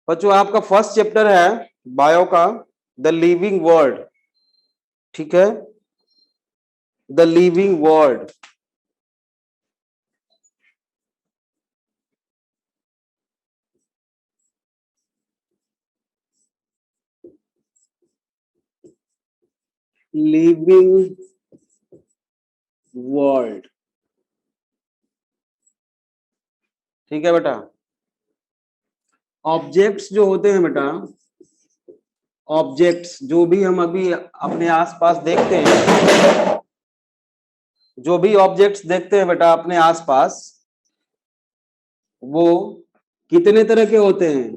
बच्चों आपका first chapter है बायो का, द लिविंग वर्ल्ड। ठीक है, the living world. Living world. ठीक है बेटा। ऑब्जेक्ट्स जो होते हैं बेटा, ऑब्जेक्ट्स जो भी हम अभी अपने आसपास देखते हैं, जो भी ऑब्जेक्ट्स देखते हैं बेटा अपने आसपास, वो कितने तरह के होते हैं?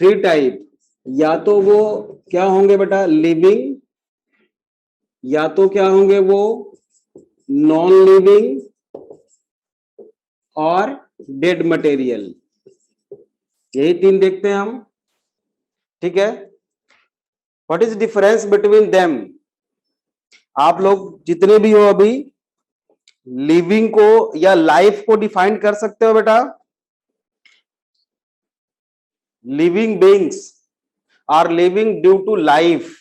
3 टाइप। या तो वो क्या होंगे बेटा? लिविंग, या तो क्या होंगे वो नॉन लिविंग, और डेड मटेरियल। यही 3 देखते हैं हम। ठीक है, what is difference between them? आप लोग जितने भी हो अभी लिविंग को या लाइफ को डिफाइन कर सकते हो बेटा? Living beings are living due to life.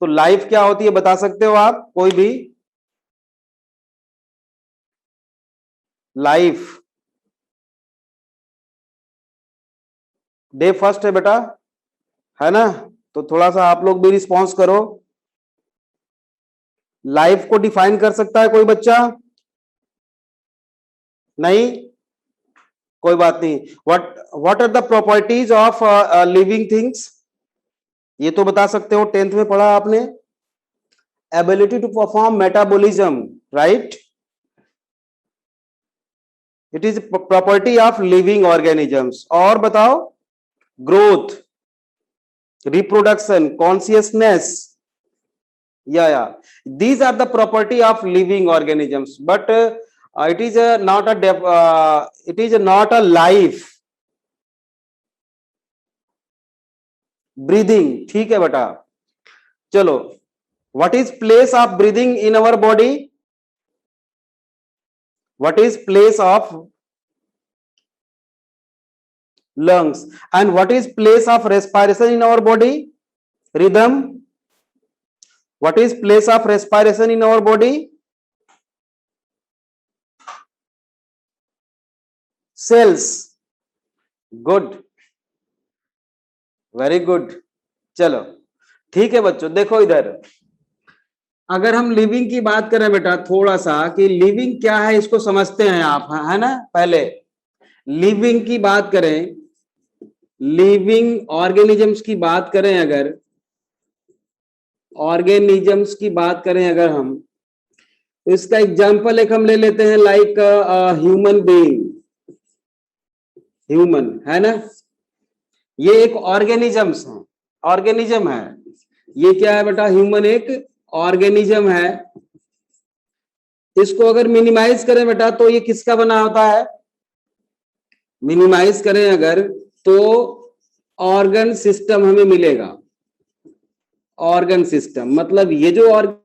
तो लाइफ क्या होती है बता सकते हो आप कोई भी? लाइफ डे फर्स्ट है बेटा, है ना? तो थोड़ा सा आप लोग भी रिस्पॉन्स करो। लाइफ को डिफाइन कर सकता है कोई बच्चा? नहीं, कोई बात नहीं। What are the properties of living things? ये तो बता सकते हो, 10th में पढ़ा आपने। Ability to perform metabolism, right? It is property of living organisms. और बताओ, ग्रोथ, रिप्रोडक्शन, कॉन्शियसनेस, या these are the property of living organisms, but it is not a life. Breathing, ठीक है बेटा। चलो, what is place of breathing in our body? What is place of lungs? And what is place of respiration in our body? Rhythm. What is place of respiration in our body? Cells. Good, very good. चलो ठीक है बच्चों, देखो इधर, अगर हम living की बात करें बेटा थोड़ा सा कि लिविंग क्या है इसको समझते हैं आप, है ना? पहले लिविंग की बात करें, लिविंग ऑर्गेनिजम्स की बात करें, अगर ऑर्गेनिजम्स की बात करें अगर हम, तो इसका एग्जांपल एक हम ले लेते हैं, लाइक ह्यूमन बीइंग। ह्यूमन है ना, ये एक ऑर्गेनिजम्स है, ऑर्गेनिज्म है। ये क्या है बेटा? ह्यूमन एक ऑर्गेनिज्म है। इसको अगर मिनिमाइज करें बेटा तो ये किसका बना होता है? मिनिमाइज करें अगर तो ऑर्गन सिस्टम हमें मिलेगा। ऑर्गन सिस्टम मतलब ये जो ऑर्गन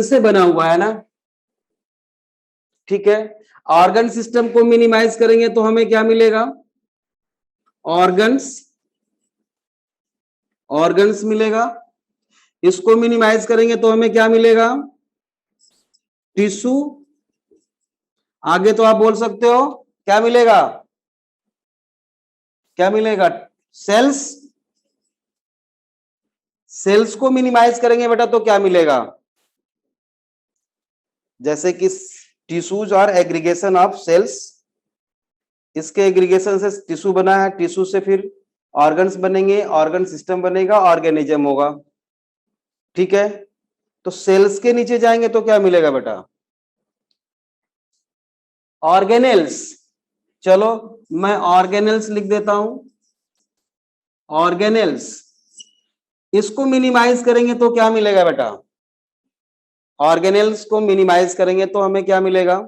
से बना हुआ है ना, ठीक है। ऑर्गन सिस्टम को मिनिमाइज करेंगे तो हमें क्या मिलेगा? ऑर्गन्स, ऑर्गन्स मिलेगा। इसको मिनिमाइज करेंगे तो हमें क्या मिलेगा? टिश्यू। आगे तो आप बोल सकते हो क्या मिलेगा? क्या मिलेगा? सेल्स। सेल्स को मिनिमाइज करेंगे बेटा तो क्या मिलेगा? जैसे कि टिश्यूज और एग्रीगेशन ऑफ सेल्स, इसके एग्रीगेशन से टिश्यू बना है, टिश्यू से फिर ऑर्गन्स बनेंगे, ऑर्गन सिस्टम बनेगा, ऑर्गेनिज्म होगा। ठीक है, तो सेल्स के नीचे जाएंगे तो क्या मिलेगा बेटा? ऑर्गेनेल्स। चलो मैं ऑर्गेनेल्स लिख देता हूं, ऑर्गेनेल्स। इसको मिनिमाइज करेंगे तो क्या मिलेगा बेटा? ऑर्गेनेल्स को मिनिमाइज करेंगे तो हमें क्या मिलेगा?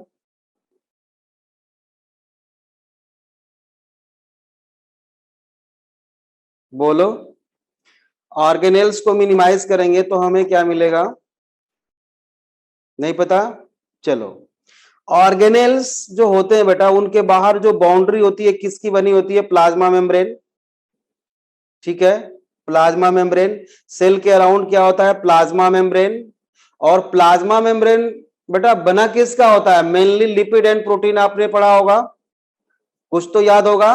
बोलो, ऑर्गेनेल्स को मिनिमाइज करेंगे तो हमें क्या मिलेगा? नहीं पता? चलो, ऑर्गेनेल्स जो होते हैं बेटा, उनके बाहर जो बाउंड्री होती है किसकी बनी होती है? Plasma membrane. ठीक है, प्लाज्मा मेम्ब्रेन। सेल के अराउंड क्या होता है? Plasma membrane. और प्लाज्मा मेम्ब्रेन बेटा बना किसका होता है? मेनली लिपिड एंड प्रोटीन, आपने पढ़ा होगा, कुछ तो याद होगा।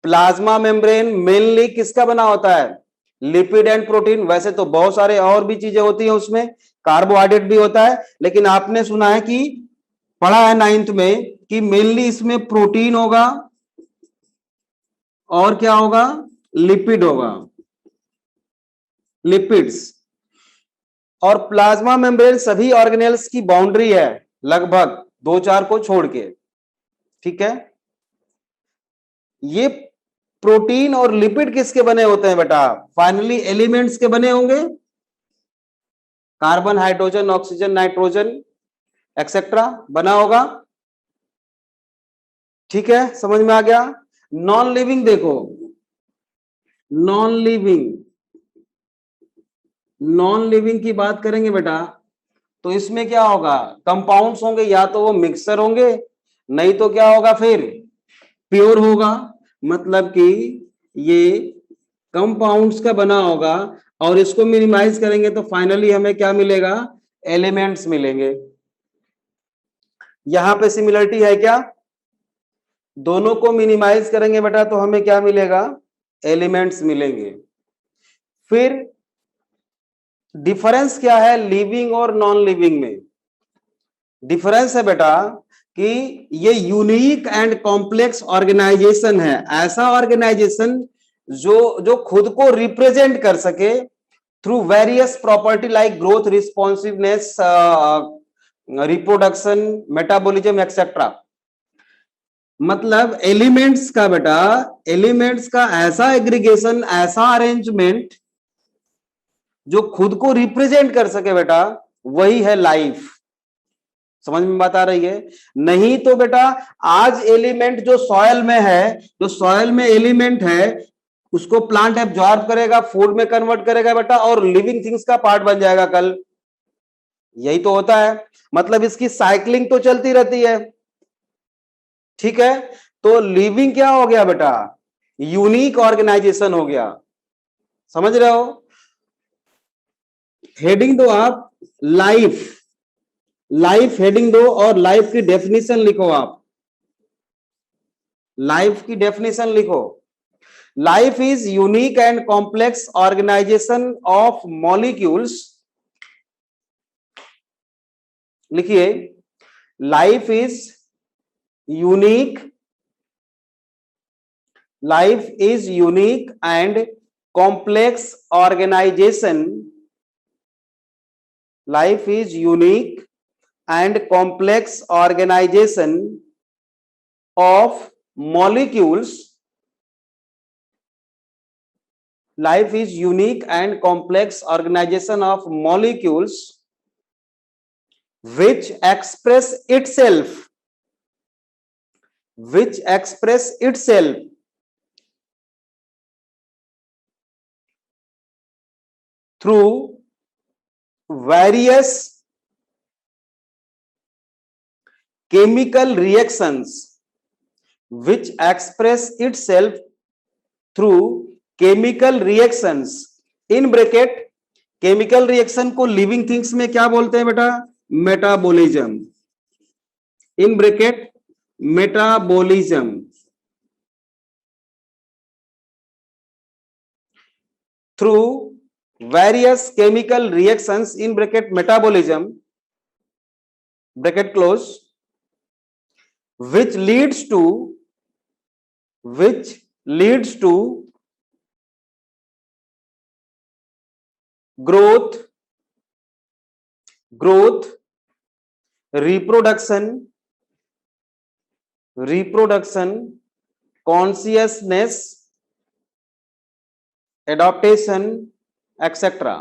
प्लाज्मा मेम्ब्रेन मेनली किसका बना होता है? Lipid and protein. वैसे तो बहुत सारे और भी चीजें होती हैं उसमें, कार्बोहाइड्रेट भी होता है, लेकिन आपने सुना है कि, पढ़ा है 9th में कि मेनली इसमें प्रोटीन होगा और क्या होगा? लिपिड होगा, लिपिड्स। और प्लाज्मा मेम्ब्रेन सभी ऑर्गेनेल्स की बाउंड्री है, लगभग 2-4 को छोड़ के। ठीक है, ये प्रोटीन और लिपिड किसके बने होते हैं बेटा? फाइनली एलिमेंट्स के बने होंगे, carbon, hydrogen, oxygen, nitrogen etcetera बना होगा। ठीक है, समझ में आ गया। नॉन लिविंग देखो, नॉन लिविंग, नॉन लिविंग की बात करेंगे बेटा, तो इसमें क्या होगा? कंपाउंड्स होंगे, या तो वो मिक्सर होंगे, नहीं तो क्या होगा फिर? प्योर होगा। मतलब कि ये कंपाउंड्स का बना होगा, और इसको मिनिमाइज करेंगे तो फाइनली हमें क्या मिलेगा? एलिमेंट्स मिलेंगे। यहां पे सिमिलरिटी है क्या? दोनों को मिनिमाइज करेंगे बेटा तो हमें क्या मिलेगा? एलिमेंट्स मिलेंगे। फिर डिफरेंस क्या है लिविंग और नॉन लिविंग में? डिफरेंस है बेटा कि ये यूनिक एंड कॉम्प्लेक्स ऑर्गेनाइजेशन है, ऐसा ऑर्गेनाइजेशन जो जो खुद को रिप्रेजेंट कर सके through various property like growth, responsiveness, reproduction, metabolism etcetera. मतलब एलिमेंट्स का बेटा, एलिमेंट्स का ऐसा एग्रीगेशन, ऐसा अरेंजमेंट जो खुद को रिप्रेजेंट कर सके बेटा, वही है लाइफ। समझ में बात आ रही है? नहीं तो बेटा आज एलिमेंट जो सॉयल में है, जो सॉयल में एलिमेंट है, उसको प्लांट एब्जॉर्ब करेगा, फूड में कन्वर्ट करेगा बेटा, और लिविंग थिंग्स का पार्ट बन जाएगा कल। यही तो होता है, मतलब इसकी साइक्लिंग तो चलती रहती है। ठीक है, तो लिविंग क्या हो गया बेटा? यूनिक ऑर्गेनाइजेशन हो गया। समझ रहे हो? हेडिंग दो आप, लाइफ, लाइफ हेडिंग दो, और लाइफ की डेफिनेशन लिखो आप। लाइफ की डेफिनेशन लिखो। Life is unique and complex organisation of molecules. लिखिए, life is unique, life is unique and complex organisation, life is unique and complex organization of molecules. Life is unique and complex organization of molecules which express itself, which express itself through various chemical reactions, which express itself through chemical reactions, in bracket chemical reaction को living things में क्या बोलते हैं बेटा? Metabolism, in bracket metabolism. through various chemical reactions, in bracket metabolism, bracket close, which leads to growth, reproduction, consciousness, adaptation, etc.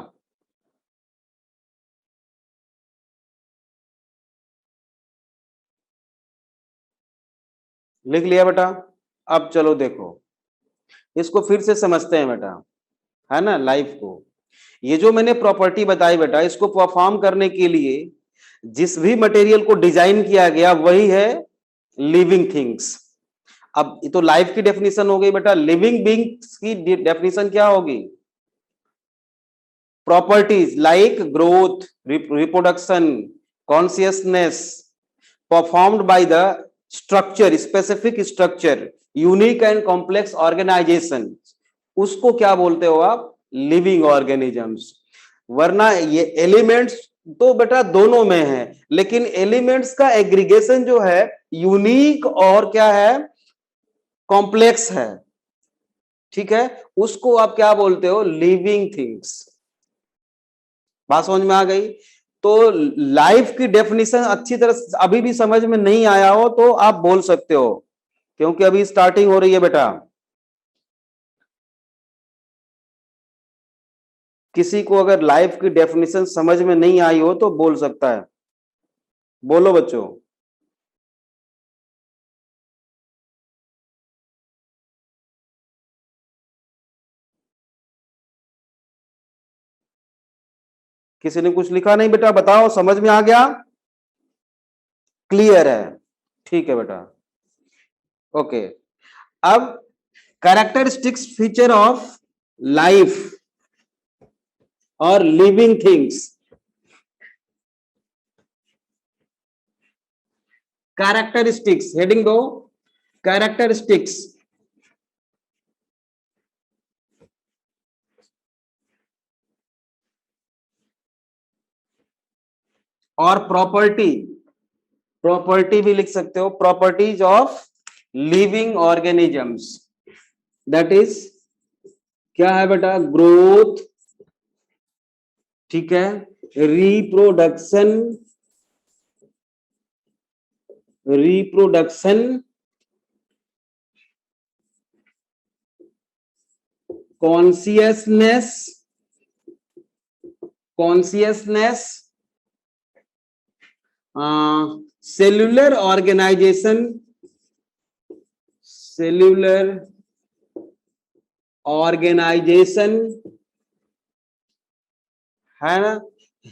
लिख लिया बेटा? अब चलो देखो, इसको फिर से समझते हैं बेटा, है ना, लाइफ को। ये जो मैंने प्रॉपर्टी बताई बेटा, इसको परफॉर्म करने के लिए जिस भी मटेरियल को डिजाइन किया गया वही है लिविंग थिंग्स। अब ये तो लाइफ की डेफिनेशन हो गई बेटा, लिविंग बीइंग्स की डेफिनेशन क्या होगी? Properties like growth, reproduction, consciousness performed by the structure, specific structure, unique and complex organisation, उसको क्या बोलते हो आप? Living organisms. वरना ये एलिमेंट्स तो बेटा दोनों में है, लेकिन एलिमेंट्स का एग्रीगेशन जो है यूनिक और क्या है? कॉम्प्लेक्स है, ठीक है, उसको आप क्या बोलते हो? Living things. बात समझ में आ गई? तो लाइफ की डेफिनेशन अच्छी तरह से अभी भी समझ में नहीं आया हो तो आप बोल सकते हो, क्योंकि अभी स्टार्टिंग हो रही है बेटा। किसी को अगर लाइफ की डेफिनेशन समझ में नहीं आई हो तो बोल सकता है। बोलो बच्चों। किसी ने कुछ लिखा नहीं बेटा? बताओ, समझ में आ गया? क्लियर है? ठीक है बेटा, ओके। अब कैरेक्टरिस्टिक्स फीचर ऑफ लाइफ और लिविंग थिंग्स। कैरेक्टरिस्टिक्स हेडिंग दो, कैरेक्टरिस्टिक्स और प्रॉपर्टी, प्रॉपर्टी भी लिख सकते हो, properties of living organisms. That is क्या है बेटा? ग्रोथ, ठीक है, reproduction, reproduction, consciousness, consciousness, cellular organisation, cellular organisation, है ना,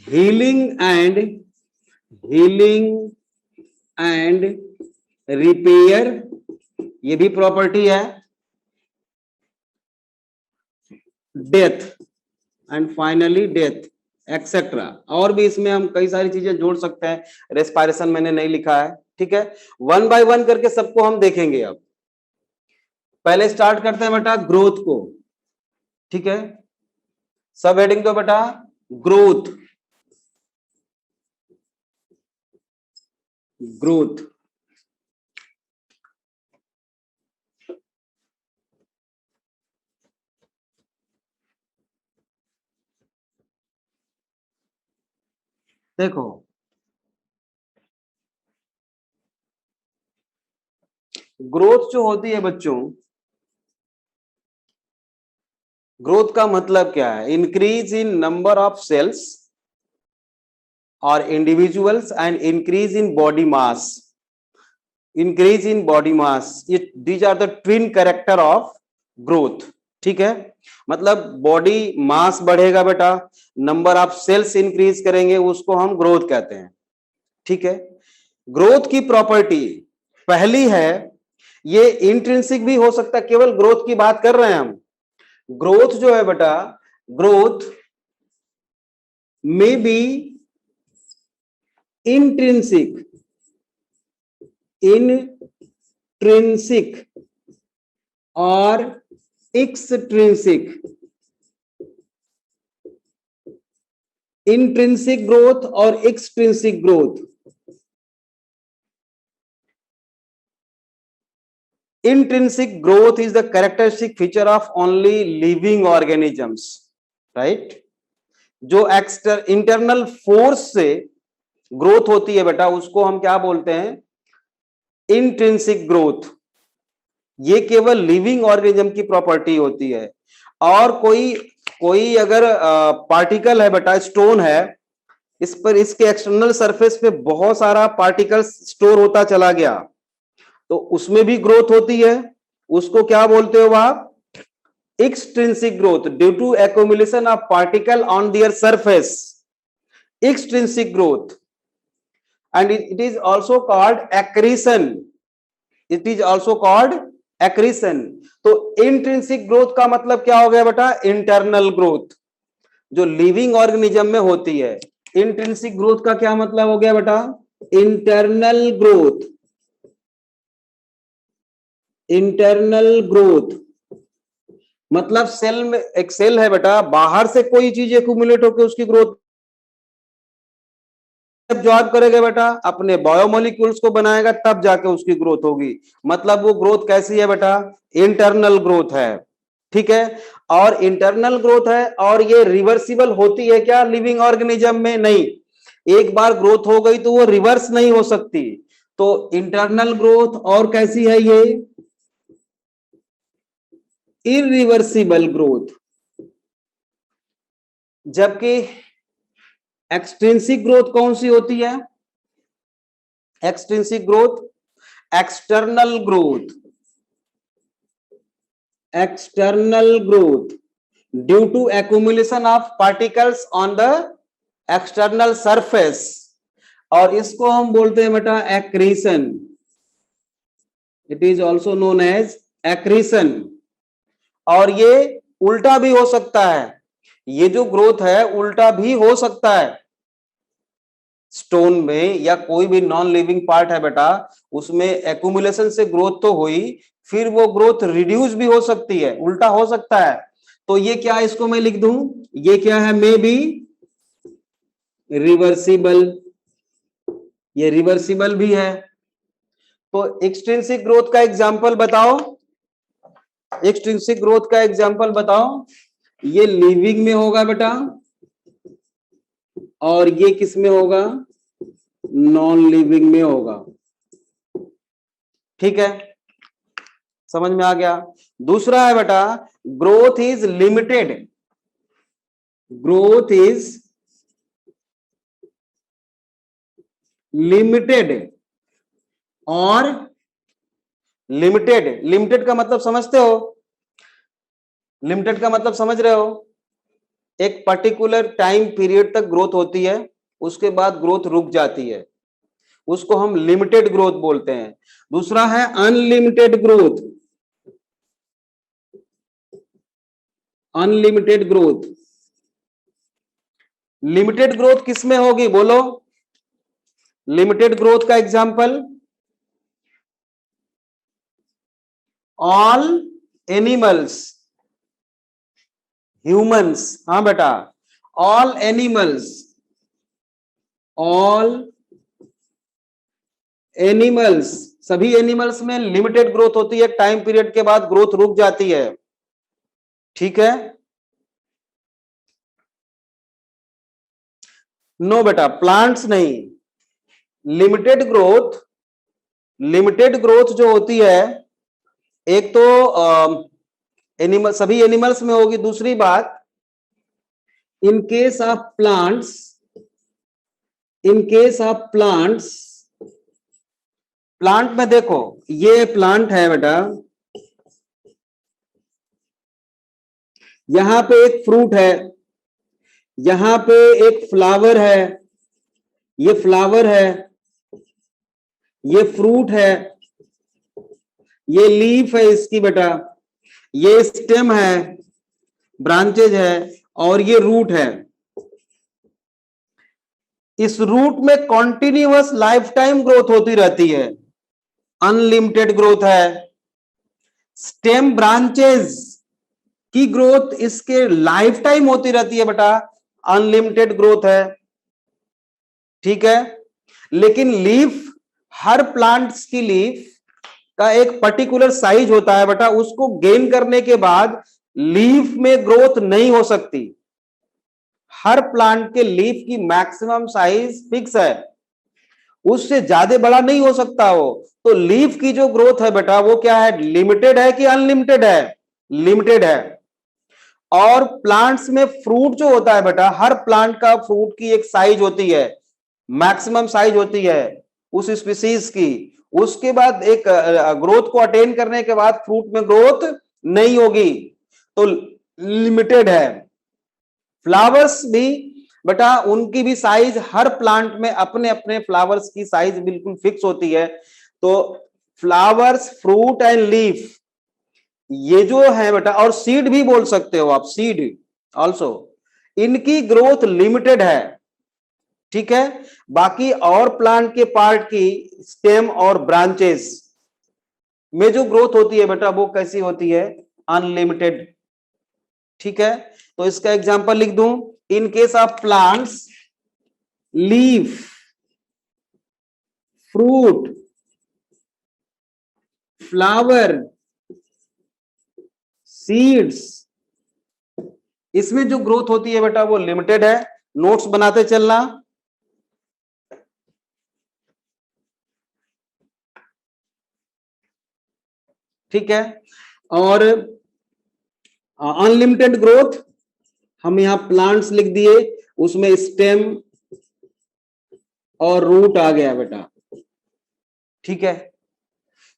healing and, healing and repair, ये भी प्रॉपर्टी है, death and finally death etcetera. और भी इसमें हम कई सारी चीजें जोड़ सकते हैं, रेस्पायरेशन मैंने नहीं लिखा है, ठीक है। वन बाय वन करके सबको हम देखेंगे। अब पहले स्टार्ट करते हैं बेटा ग्रोथ को, ठीक है। सब हेडिंग दो बेटा, ग्रोथ, ग्रोथ। देखो ग्रोथ जो होती है बच्चों, ग्रोथ का मतलब क्या है? Increase in number of cells और individuals and increase in body mass, increase in body mass, ये these are the twin character of growth, ठीक है। मतलब बॉडी मास बढ़ेगा बेटा, नंबर ऑफ सेल्स इंक्रीज करेंगे, उसको हम ग्रोथ कहते हैं, ठीक है। ग्रोथ की प्रॉपर्टी पहली है, ये इंट्रिंसिक भी हो सकता है, केवल ग्रोथ की बात कर रहे हैं हम। ग्रोथ जो है बेटा, ग्रोथ में बी इंट्रिंसिक, इंट्रिंसिक और एक्सट्रिंसिक। इंट्रिंसिक ग्रोथ और extrinsic growth. Intrinsic growth is the characteristic feature of only living organisms, right? जो इंटरनल फोर्स से ग्रोथ होती है बेटा, उसको हम क्या बोलते हैं? Intrinsic growth. ये केवल लिविंग ऑर्गेनिज्म की प्रॉपर्टी होती है। और कोई कोई अगर पार्टिकल है बेटा, स्टोन है, इस पर इसके एक्सटर्नल सरफेस पे बहुत सारा पार्टिकल्स स्टोर होता चला गया, तो उसमें भी ग्रोथ होती है, उसको क्या बोलते हो आप? Extrinsic growth, due to accumulation of particle on their surface, extrinsic growth. and it is also called accretion. It is also called accretion. तो इंट्रिंसिक ग्रोथ का मतलब क्या हो गया बेटा? इंटरनल ग्रोथ, जो लिविंग ऑर्गेनिज्म में होती है। इंट्रिंसिक ग्रोथ का क्या मतलब हो गया बेटा? Internal growth. इंटरनल ग्रोथ मतलब सेल में, एक सेल है बेटा, बाहर से कोई चीज एक्यूमुलेट होकर उसकी ग्रोथ एब्जॉर्ब करेगा बेटा, अपने बायोमोलिक्यूल्स को बनाएगा, तब जाके उसकी ग्रोथ होगी। मतलब वो ग्रोथ कैसी है बेटा? इंटरनल ग्रोथ है। ठीक है, और इंटरनल ग्रोथ है, और ये रिवर्सिबल होती है क्या लिविंग ऑर्गेनिज्म में? नहीं। एक बार ग्रोथ हो गई तो वो रिवर्स नहीं हो सकती। तो इंटरनल ग्रोथ और कैसी है ये? Irreversible growth. जबकि एक्सट्रिंसिक ग्रोथ कौन सी होती है? Extrinsic growth, external growth. External growth due to accumulation of particles on the external surface, और इसको हम बोलते हैं बेटा accretion. It is also known as accretion. और ये उल्टा भी हो सकता है, ये जो ग्रोथ है उल्टा भी हो सकता है। स्टोन में या कोई भी नॉन लिविंग पार्ट है बेटा, उसमें एक्यूमुलेशन से ग्रोथ तो हुई, फिर वो ग्रोथ रिड्यूस भी हो सकती है, उल्टा हो सकता है। तो ये क्या, इसको मैं लिख दूं, ये क्या है? May be reversible. ये रिवर्सिबल भी है। तो एक्सट्रिंसिक ग्रोथ का एग्जांपल बताओ। एक्सट्रिंसिक ग्रोथ का एग्जांपल बताओ। ये लिविंग में होगा बेटा, और ये किस में होगा? नॉन लिविंग में होगा। ठीक है, समझ में आ गया। दूसरा है बेटा, growth is limited. Growth is limited और लिमिटेड। लिमिटेड का मतलब समझते हो? लिमिटेड का मतलब समझ रहे हो? एक पर्टिकुलर टाइम पीरियड तक ग्रोथ होती है, उसके बाद ग्रोथ रुक जाती है, उसको हम लिमिटेड ग्रोथ बोलते हैं। दूसरा है unlimited growth. Unlimited growth, limited growth किसमें होगी बोलो? लिमिटेड ग्रोथ का एग्जांपल, ऑल एनिमल्स, ह्यूमंस। हाँ बेटा, ऑल एनिमल्स, ऑल एनिमल्स, सभी एनिमल्स में लिमिटेड ग्रोथ होती है, टाइम पीरियड के बाद ग्रोथ रुक जाती है। ठीक है, नो बेटा, प्लांट्स नहीं। लिमिटेड ग्रोथ, लिमिटेड ग्रोथ जो होती है, एक तो एनिमल, सभी एनिमल्स में होगी। दूसरी बात, इन case of plants, in case of plants, plant में देखो, ये प्लांट है बेटा, यहां पे एक फ्रूट है, यहां पे एक फ्लावर है, ये फ्लावर है, ये फ्रूट है, ये लीफ है इसकी बेटा, ये स्टेम है, ब्रांचेज है, और ये रूट है। इस रूट में कॉन्टिन्यूअस लाइफ टाइम ग्रोथ होती रहती है, अनलिमिटेड ग्रोथ है। स्टेम ब्रांचेस की ग्रोथ इसके लाइफ टाइम होती रहती है बेटा, अनलिमिटेड ग्रोथ है। ठीक है, लेकिन लीफ, हर प्लांट्स की लीफ का एक पर्टिकुलर साइज होता है बेटा, उसको गेन करने के बाद लीफ में ग्रोथ नहीं हो सकती। हर प्लांट के लीफ की मैक्सिमम साइज फिक्स है, उससे ज्यादा बड़ा नहीं हो सकता वो। तो लीफ की जो ग्रोथ है बेटा, वो क्या है? लिमिटेड है कि अनलिमिटेड है? लिमिटेड है। और प्लांट्स में फ्रूट जो होता है बेटा, हर प्लांट का फ्रूट की एक साइज होती है, मैक्सिमम साइज होती है उस स्पीसीज की। उसके बाद एक ग्रोथ को अटेन करने के बाद फ्रूट में ग्रोथ नहीं होगी, तो लिमिटेड है। फ्लावर्स भी बेटा उनकी भी साइज, हर प्लांट में अपने अपने फ्लावर्स की साइज बिल्कुल फिक्स होती है। तो फ्लावर्स, फ्रूट एंड लीफ, ये जो है बेटा, और सीड भी बोल सकते हो आप, सीड ऑल्सो, इनकी ग्रोथ लिमिटेड है, ठीक है। बाकी और प्लांट के पार्ट की स्टेम और ब्रांचेस में जो ग्रोथ होती है बेटा, वो कैसी होती है? अनलिमिटेड, ठीक है। तो इसका एग्जांपल लिख दूं, इन case of plants, leaf, fruit, flower, seeds, इसमें जो ग्रोथ होती है बेटा वो लिमिटेड है। नोट्स बनाते चलना। ठीक है। और अनलिमिटेड ग्रोथ, हम यहां प्लांट्स लिख दिए, उसमें स्टेम और रूट आ गया बेटा, ठीक है।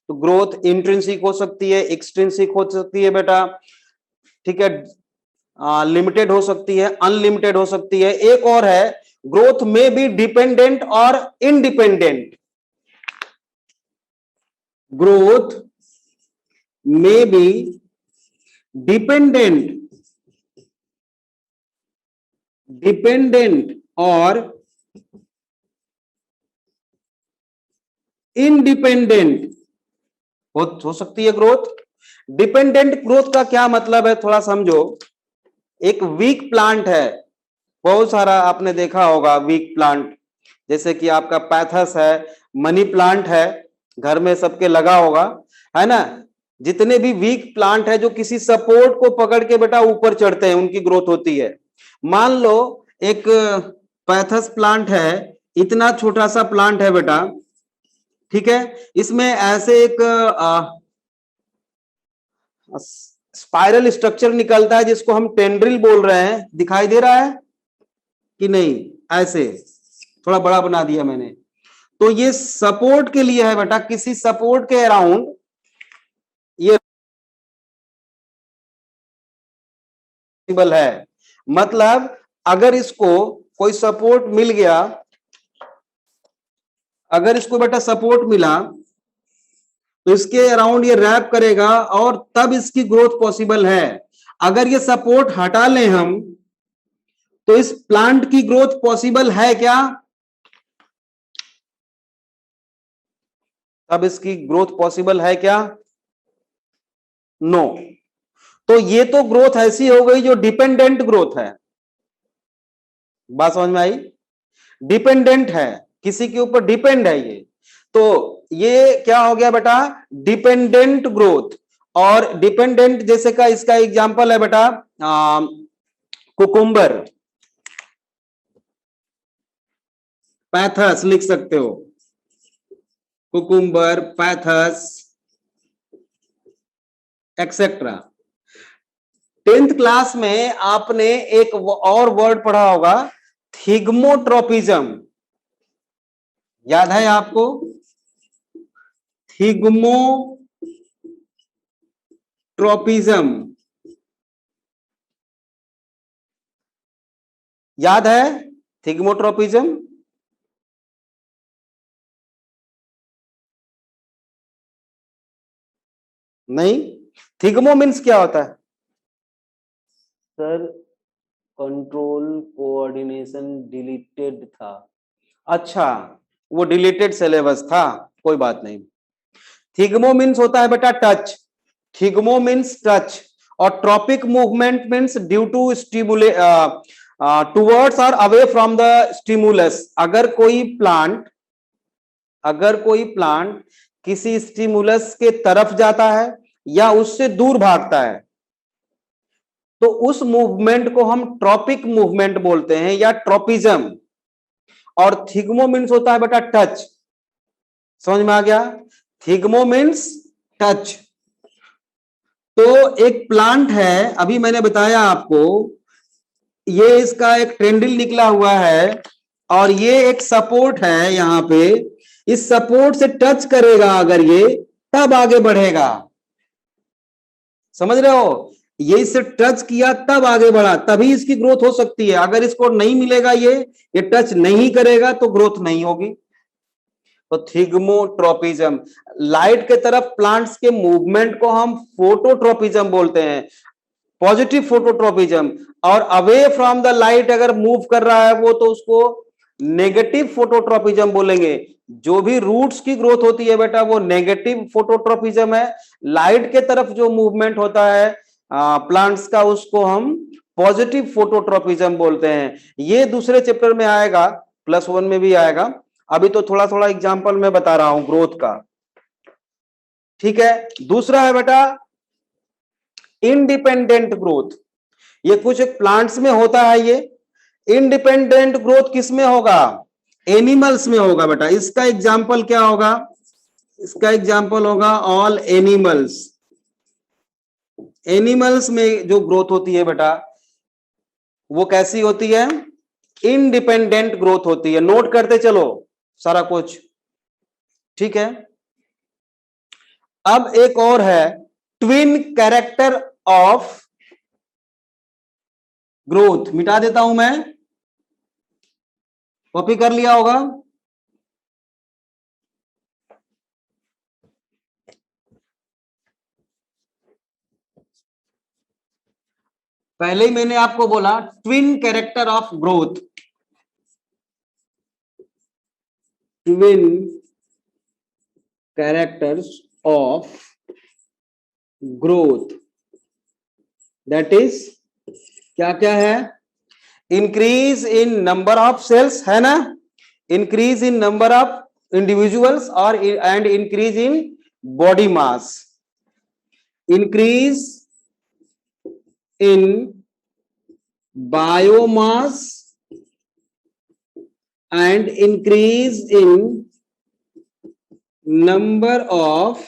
तो ग्रोथ इंट्रिंसिक हो सकती है, एक्सट्रिंसिक हो सकती है बेटा, ठीक है। लिमिटेड हो सकती है, अनलिमिटेड हो सकती है। एक और है, ग्रोथ में बी डिपेंडेंट और इंडिपेंडेंट। ग्रोथ में बी डिपेंडेंट और इंडिपेंडेंट हो सकती है ग्रोथ। डिपेंडेंट ग्रोथ का क्या मतलब है, थोड़ा समझो। एक वीक प्लांट है, बहुत सारा आपने देखा होगा वीक प्लांट, जैसे कि आपका पैथस है, मनी प्लांट है, घर में सबके लगा होगा, है ना। जितने भी वीक प्लांट है जो किसी सपोर्ट को पकड़ के बेटा ऊपर चढ़ते हैं, उनकी ग्रोथ होती है। मान लो एक पैथस प्लांट है, इतना छोटा सा प्लांट है बेटा, ठीक है। इसमें ऐसे एक स्पाइरल स्ट्रक्चर निकलता है जिसको हम टेंड्रिल बोल रहे हैं, दिखाई दे रहा है कि नहीं? ऐसे थोड़ा बड़ा बना दिया मैंने। तो ये सपोर्ट के लिए है बेटा, किसी सपोर्ट के अराउंड ये है। मतलब अगर इसको कोई सपोर्ट मिल गया, अगर इसको बेटा सपोर्ट मिला, तो इसके अराउंड ये रैप करेगा और तब इसकी ग्रोथ पॉसिबल है। अगर ये सपोर्ट हटा लें हम, तो इस प्लांट की ग्रोथ पॉसिबल है क्या? तब इसकी ग्रोथ पॉसिबल है क्या? नो। तो ये तो ग्रोथ ऐसी हो गई जो डिपेंडेंट ग्रोथ है। बात समझ में आई? डिपेंडेंट है, किसी के ऊपर डिपेंड है ये। तो ये क्या हो गया बेटा? Dependent growth. और डिपेंडेंट जैसे का इसका एग्जांपल है बेटा कुकुम्बर, पैथस लिख सकते हो, कुकुम्बर, पैथस एक्सेट्रा। 10th क्लास में आपने एक और वर्ड पढ़ा होगा, थिग्मोट्रोपिज्म, याद है आपको? थिग्मोट्रोपिज्म याद है? थिग्मोट्रोपिज्म नहीं? थिग्मो मीन्स क्या होता है सर? कंट्रोल कोऑर्डिनेशन डिलीटेड था। अच्छा, वो डिलीटेड सिलेबस था, कोई बात नहीं। थिग्मो मीन्स होता है बेटा टच, थिग्मो मीन्स टच, और tropic movement means due to stimuli towards और अवे फ्रॉम द स्टिमुलस। अगर कोई प्लांट किसी स्टिमुलस के तरफ जाता है या उससे दूर भागता है, तो उस मूवमेंट को हम ट्रॉपिक मूवमेंट बोलते हैं या ट्रॉपिज्म। और थिग्मो मीन्स होता है बेटा टच। समझ में आ गया? थिग्मो मीन्स टच। तो एक प्लांट है, अभी मैंने बताया आपको, ये इसका एक टेंड्रिल निकला हुआ है और ये एक सपोर्ट है यहां पे। इस सपोर्ट से टच करेगा अगर ये, तब आगे बढ़ेगा। समझ रहे हो? ये इसे टच किया तब आगे बढ़ा, तभी इसकी ग्रोथ हो सकती है। अगर इसको नहीं मिलेगा, ये टच नहीं करेगा तो ग्रोथ नहीं होगी। तो थिग्मोट्रोपिज्म, लाइट के तरफ प्लांट्स के मूवमेंट को हम फोटोट्रोपिज्म बोलते हैं, पॉजिटिव फोटोट्रोपिज्म। और अवे फ्रॉम द लाइट अगर मूव कर रहा है वो, तो उसको नेगेटिव फोटोट्रोपिज्म बोलेंगे। जो भी रूट्स की ग्रोथ होती है बेटा वो नेगेटिव फोटोट्रोपिज्म है। लाइट के तरफ जो मूवमेंट होता है प्लांट्स का, उसको हम पॉजिटिव फोटोट्रोपिज्म बोलते हैं। ये दूसरे चैप्टर में आएगा, +1 में भी आएगा। अभी तो थोड़ा थोड़ा एग्जांपल मैं बता रहा हूं ग्रोथ का। ठीक है, दूसरा है बेटा इंडिपेंडेंट ग्रोथ। ये कुछ प्लांट्स में होता है। ये इंडिपेंडेंट ग्रोथ किस में होगा? एनिमल्स में होगा बेटा। इसका एग्जांपल क्या होगा? इसका एग्जांपल होगा ऑल एनिमल्स। एनिमल्स में जो ग्रोथ होती है बेटा वो कैसी होती है? इंडिपेंडेंट ग्रोथ होती है। नोट करते चलो सारा कुछ, ठीक है। अब एक और है ट्विन कैरेक्टर ऑफ ग्रोथ। मिटा देता हूं मैं, कॉपी कर लिया होगा। पहले ही मैंने आपको बोला twin character of growth. Twin characters of growth, that is क्या क्या है? Increase in number of cells, है ना, increase in number of individuals और and increase in body mass, increase in biomass and increase in number of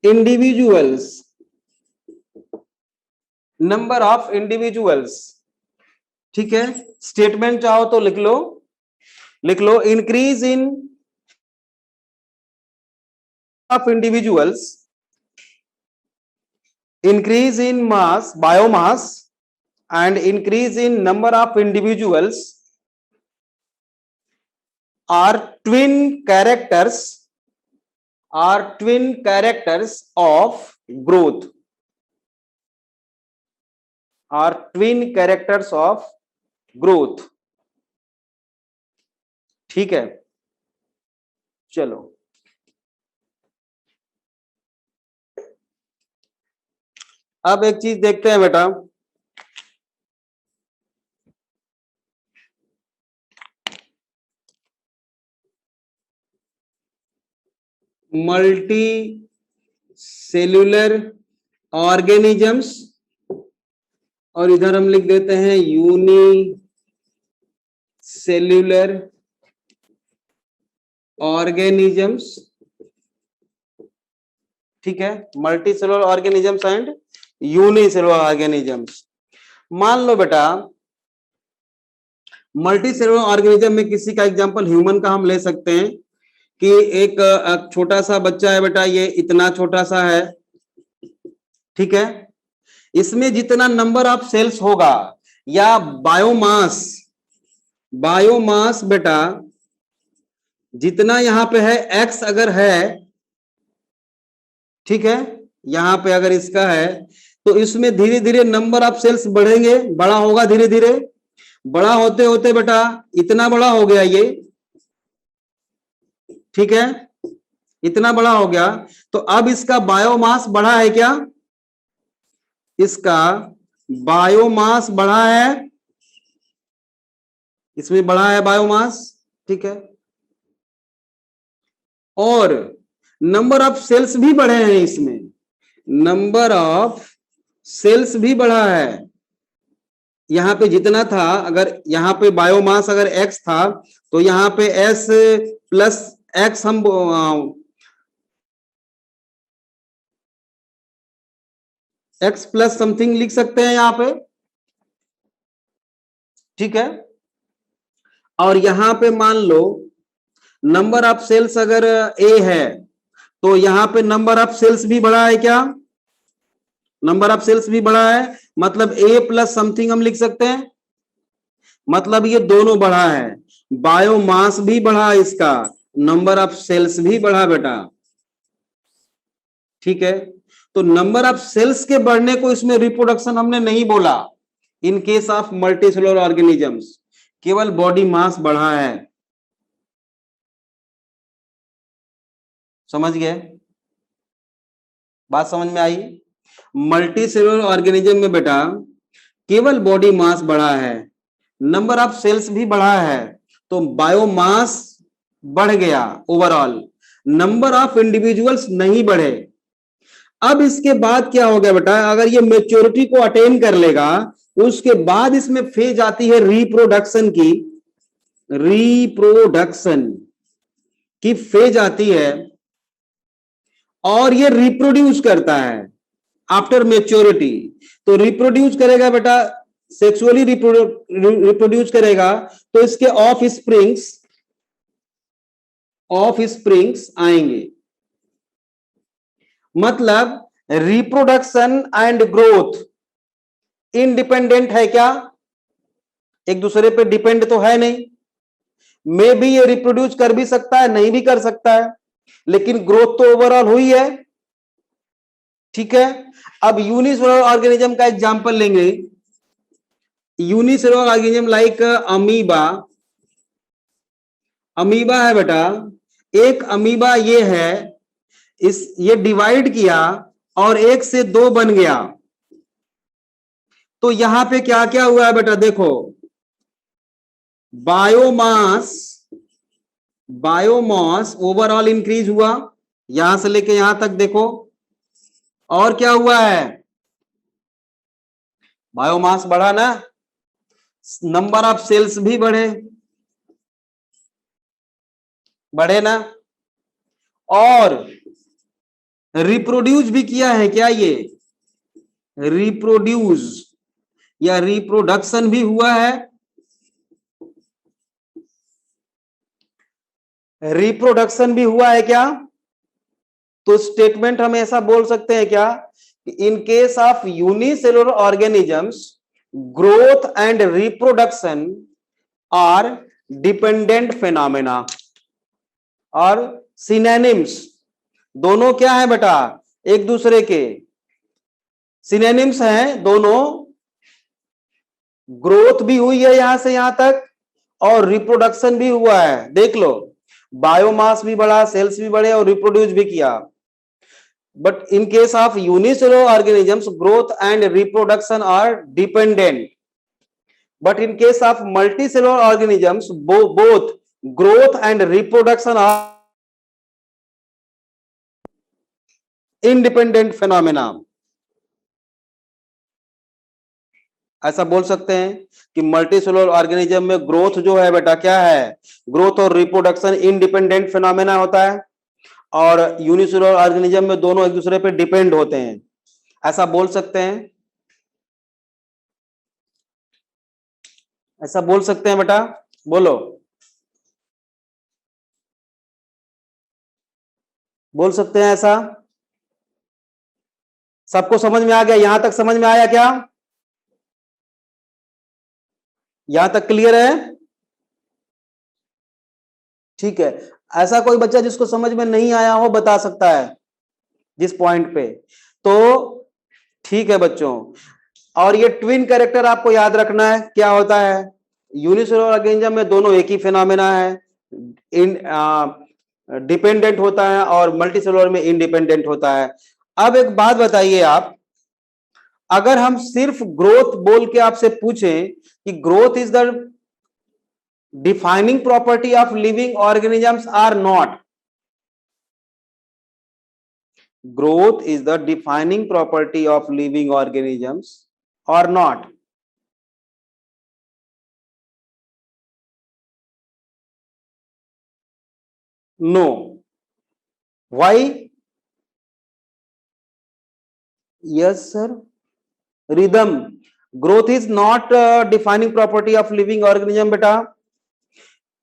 individuals, number of individuals। ठीक है, statement चाहो तो लिख लो, लिख लो increase in of individuals, increase in mass biomass and increase in number of individuals are twin characters of growth, are twin characters of growth। ठीक है, चलो अब एक चीज देखते हैं बेटा। मल्टी सेल्यूलर ऑर्गेनिजम्स, और इधर हम लिख देते हैं यूनी सेल्यूलर ऑर्गेनिजम्स। ठीक है, multi cellular organisms and unicellular organisms. मान लो बेटा मल्टी सेलुलर ऑर्गेनिज्म में किसी का एग्जांपल ह्यूमन का हम ले सकते हैं कि एक छोटा सा बच्चा है बेटा, ये इतना छोटा सा है, ठीक है। इसमें जितना नंबर ऑफ सेल्स होगा या बायोमास, बायोमास बेटा जितना यहां पे है एक्स अगर है, ठीक है, यहां पे अगर इसका है तो इसमें धीरे धीरे नंबर ऑफ सेल्स बढ़ेंगे, बड़ा होगा धीरे धीरे, बड़ा होते होते बेटा इतना बड़ा हो गया ये, ठीक है, इतना बड़ा हो गया। तो अब इसका बायोमास बढ़ा है क्या? इसका बायोमास बढ़ा है, इसमें बढ़ा है बायोमास, ठीक है। और नंबर ऑफ सेल्स भी बढ़े हैं, इसमें नंबर ऑफ सेल्स भी बढ़ा है। यहां पे जितना था, अगर यहां पे बायोमास अगर एक्स था तो यहां पे एस प्लस एक्स हम एक्स प्लस समथिंग लिख सकते हैं यहां पे, ठीक है। और यहां पे मान लो नंबर ऑफ सेल्स अगर ए है तो यहां पे नंबर ऑफ सेल्स भी बढ़ा है क्या? नंबर ऑफ सेल्स भी बढ़ा है, मतलब ए प्लस समथिंग हम लिख सकते हैं, मतलब ये दोनों बढ़ा है, बायोमास भी बढ़ा इसका, नंबर ऑफ सेल्स भी बढ़ा बेटा। ठीक है, तो नंबर ऑफ सेल्स के बढ़ने को इसमें रिप्रोडक्शन हमने नहीं बोला इन केस ऑफ मल्टीसेलुलर ऑर्गेनिजम्स, केवल बॉडी मास बढ़ा है। समझ गए? बात समझ में आई? मल्टीसेलुलर ऑर्गेनिज्म में बेटा केवल बॉडी मास बढ़ा है, नंबर ऑफ सेल्स भी बढ़ा है, तो बायोमास बढ़ गया ओवरऑल, नंबर ऑफ इंडिविजुअल्स नहीं बढ़े। अब इसके बाद क्या हो गया बेटा, अगर ये मेच्योरिटी को अटेन कर लेगा, उसके बाद इसमें फेज आती है रिप्रोडक्शन की, रिप्रोडक्शन की फेज आती है, और ये रिप्रोड्यूस करता है आफ्टर मेच्योरिटी। तो रिप्रोड्यूस करेगा बेटा, सेक्सुअली रिप्रोड्यूस करेगा, तो इसके ऑफ स्प्रिंग्स आएंगे। मतलब रिप्रोडक्शन एंड ग्रोथ इंडिपेंडेंट है क्या? एक दूसरे पे डिपेंड तो है नहीं। मे भी ये रिप्रोड्यूस कर भी सकता है, नहीं भी कर सकता है, लेकिन ग्रोथ तो ओवरऑल हुई है। ठीक है, अब यूनिसेलुलर ऑर्गेनिज्म का एग्जांपल लेंगे। Unicellular organism like amoeba. Amoeba है बेटा, एक अमीबा ये है, ये डिवाइड किया और एक से दो बन गया। तो यहां पे क्या क्या हुआ है बेटा, देखो, बायोमास ओवरऑल इंक्रीज हुआ, यहां से लेके यहां तक देखो। और क्या हुआ है, बायोमास बढ़ा ना, नंबर ऑफ सेल्स भी बढ़े ना, और रिप्रोड्यूस भी किया है क्या, ये रिप्रोड्यूस या रिप्रोडक्शन भी हुआ है, रिप्रोडक्शन भी हुआ है क्या? तो स्टेटमेंट हम ऐसा बोल सकते हैं क्या, in case of unicellular organisms growth and reproduction are dependent phenomena. और सिनोनिम्स दोनों क्या है बेटा, एक दूसरे के सिनोनिम्स हैं दोनों। ग्रोथ भी हुई है यहां से यहां तक, और रिप्रोडक्शन भी हुआ है। देख लो, बायोमास भी बढ़ा, सेल्स भी बढ़े और रिप्रोड्यूस भी किया। But in case of unicellular organisms growth and reproduction are dependent, but in case of multicellular organisms both growth and reproduction are independent phenomena। ऐसा बोल सकते हैं कि मल्टीसेलुलर ऑर्गेनिज्म में ग्रोथ जो है बेटा क्या है, ग्रोथ और रिप्रोडक्शन इंडिपेंडेंट फिनोमेना होता है, और यूनिसेलुलर ऑर्गेनिज्म में दोनों एक दूसरे पे डिपेंड होते हैं। ऐसा बोल सकते हैं, ऐसा बोल सकते हैं बेटा, बोलो, बोल सकते हैं ऐसा? सबको समझ में आ गया? यहां तक समझ में आया क्या? यहां तक क्लियर है? ठीक है, ऐसा कोई बच्चा जिसको समझ में नहीं आया हो बता सकता है जिस पॉइंट पे। तो ठीक है बच्चों, और ये ट्विन कैरेक्टर आपको याद रखना है, क्या होता है, यूनिसेलुलर ऑर्गेनिज्म में दोनों एक ही फिनोमेना है, इन डिपेंडेंट होता है, और मल्टीसेलुलर में इंडिपेंडेंट होता है। अब एक बात बताइए आप, अगर हम सिर्फ ग्रोथ बोल के आपसे पूछें कि growth is the defining property of living organisms or not, growth is the defining property of living organisms or not? No. Why? Yes sir, rhythm, growth is not defining property of living organism बेटा,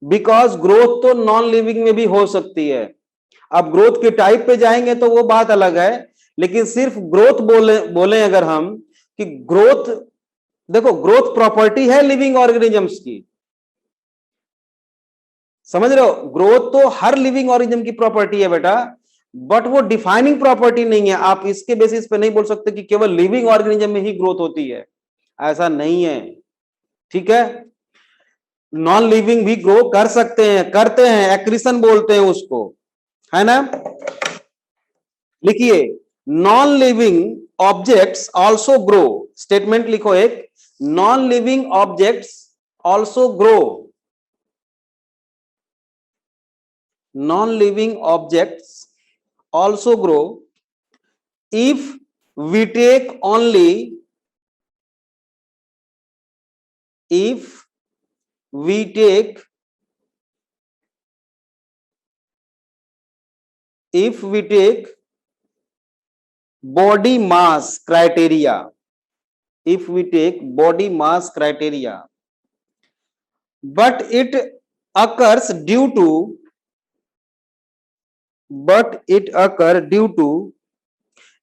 because growth तो non living में भी हो सकती है। अब growth के type पे जाएंगे तो वो बात अलग है, लेकिन सिर्फ ग्रोथ बोले अगर हम कि ग्रोथ, देखो ग्रोथ प्रॉपर्टी है लिविंग ऑर्गेनिजम्स की, समझ रहे हो, ग्रोथ तो हर लिविंग ऑर्गेनिज्म की प्रॉपर्टी है बेटा, बट वो डिफाइनिंग प्रॉपर्टी नहीं है। आप इसके बेसिस पे नहीं बोल सकते कि केवल लिविंग ऑर्गेनिज्म में ही ग्रोथ होती है, ऐसा नहीं है, ठीक है। नॉन लिविंग भी ग्रो कर सकते हैं, करते हैं, एक्रीशन बोलते हैं उसको, है ना। लिखिए, non living objects also grow, statement लिखो एक, non living objects also grow, non-living objects also grow if we take only, if we take, if we take body mass criteria, if we take body mass criteria, but it occurs due to, but it occur due to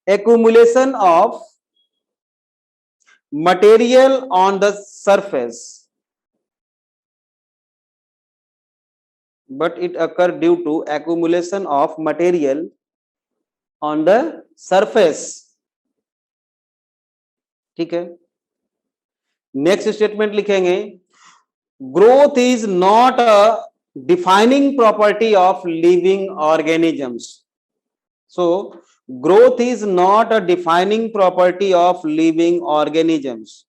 accumulation of material on the surface, but it occur due to accumulation of material on the surface, ठीक है। Next statement लिखेंगे, growth is not a defining property of living organisms, so growth is not a defining property of living organisms.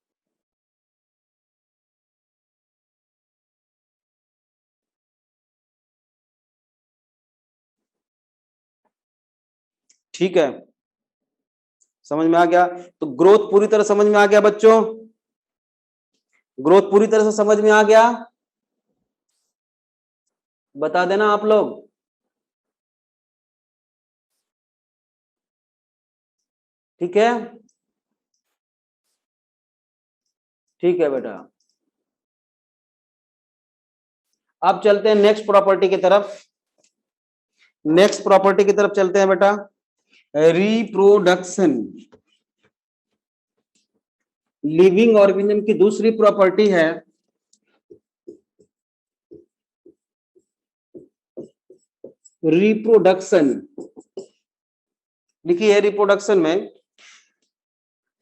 ठीक है, समझ में आ गया। तो growth पूरी तरह समझ में आ गया बच्चों, ग्रोथ पूरी तरह से समझ में आ गया, बता देना आप लोग। ठीक है, ठीक है बेटा। अब चलते हैं नेक्स्ट प्रॉपर्टी की तरफ, नेक्स्ट प्रॉपर्टी की तरफ चलते हैं बेटा, रिप्रोडक्शन। लिविंग ऑर्गेनिज्म की दूसरी प्रॉपर्टी है रिप्रोडक्शन। लिखिए, रिप्रोडक्शन में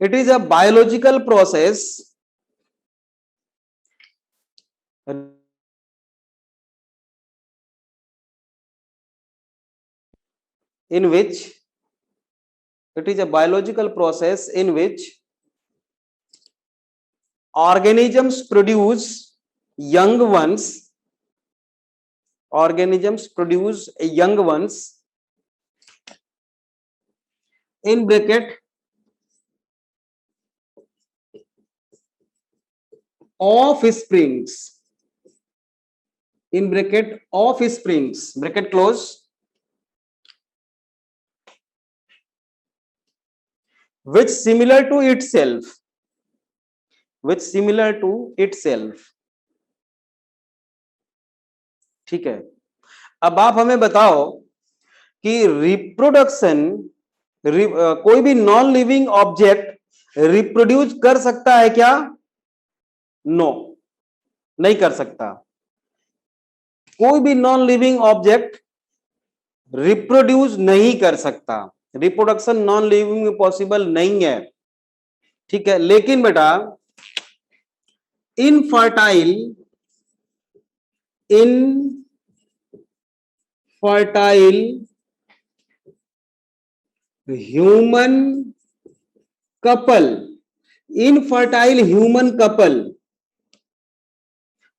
it is a biological process in which, it is a biological process in which organisms produce young ones, organisms produce young ones, in bracket offsprings, in bracket offsprings, bracket close, which similar to itself, which similar to itself, ठीक है। अब आप हमें बताओ कि reproduction, कोई भी non living object reproduce कर सकता है क्या? नो, नहीं कर सकता। कोई भी नॉन लिविंग ऑब्जेक्ट रिप्रोड्यूस नहीं कर सकता, रिप्रोडक्शन नॉन लिविंग में पॉसिबल नहीं है, ठीक है। लेकिन बेटा infertile, infertile human couple, infertile human couple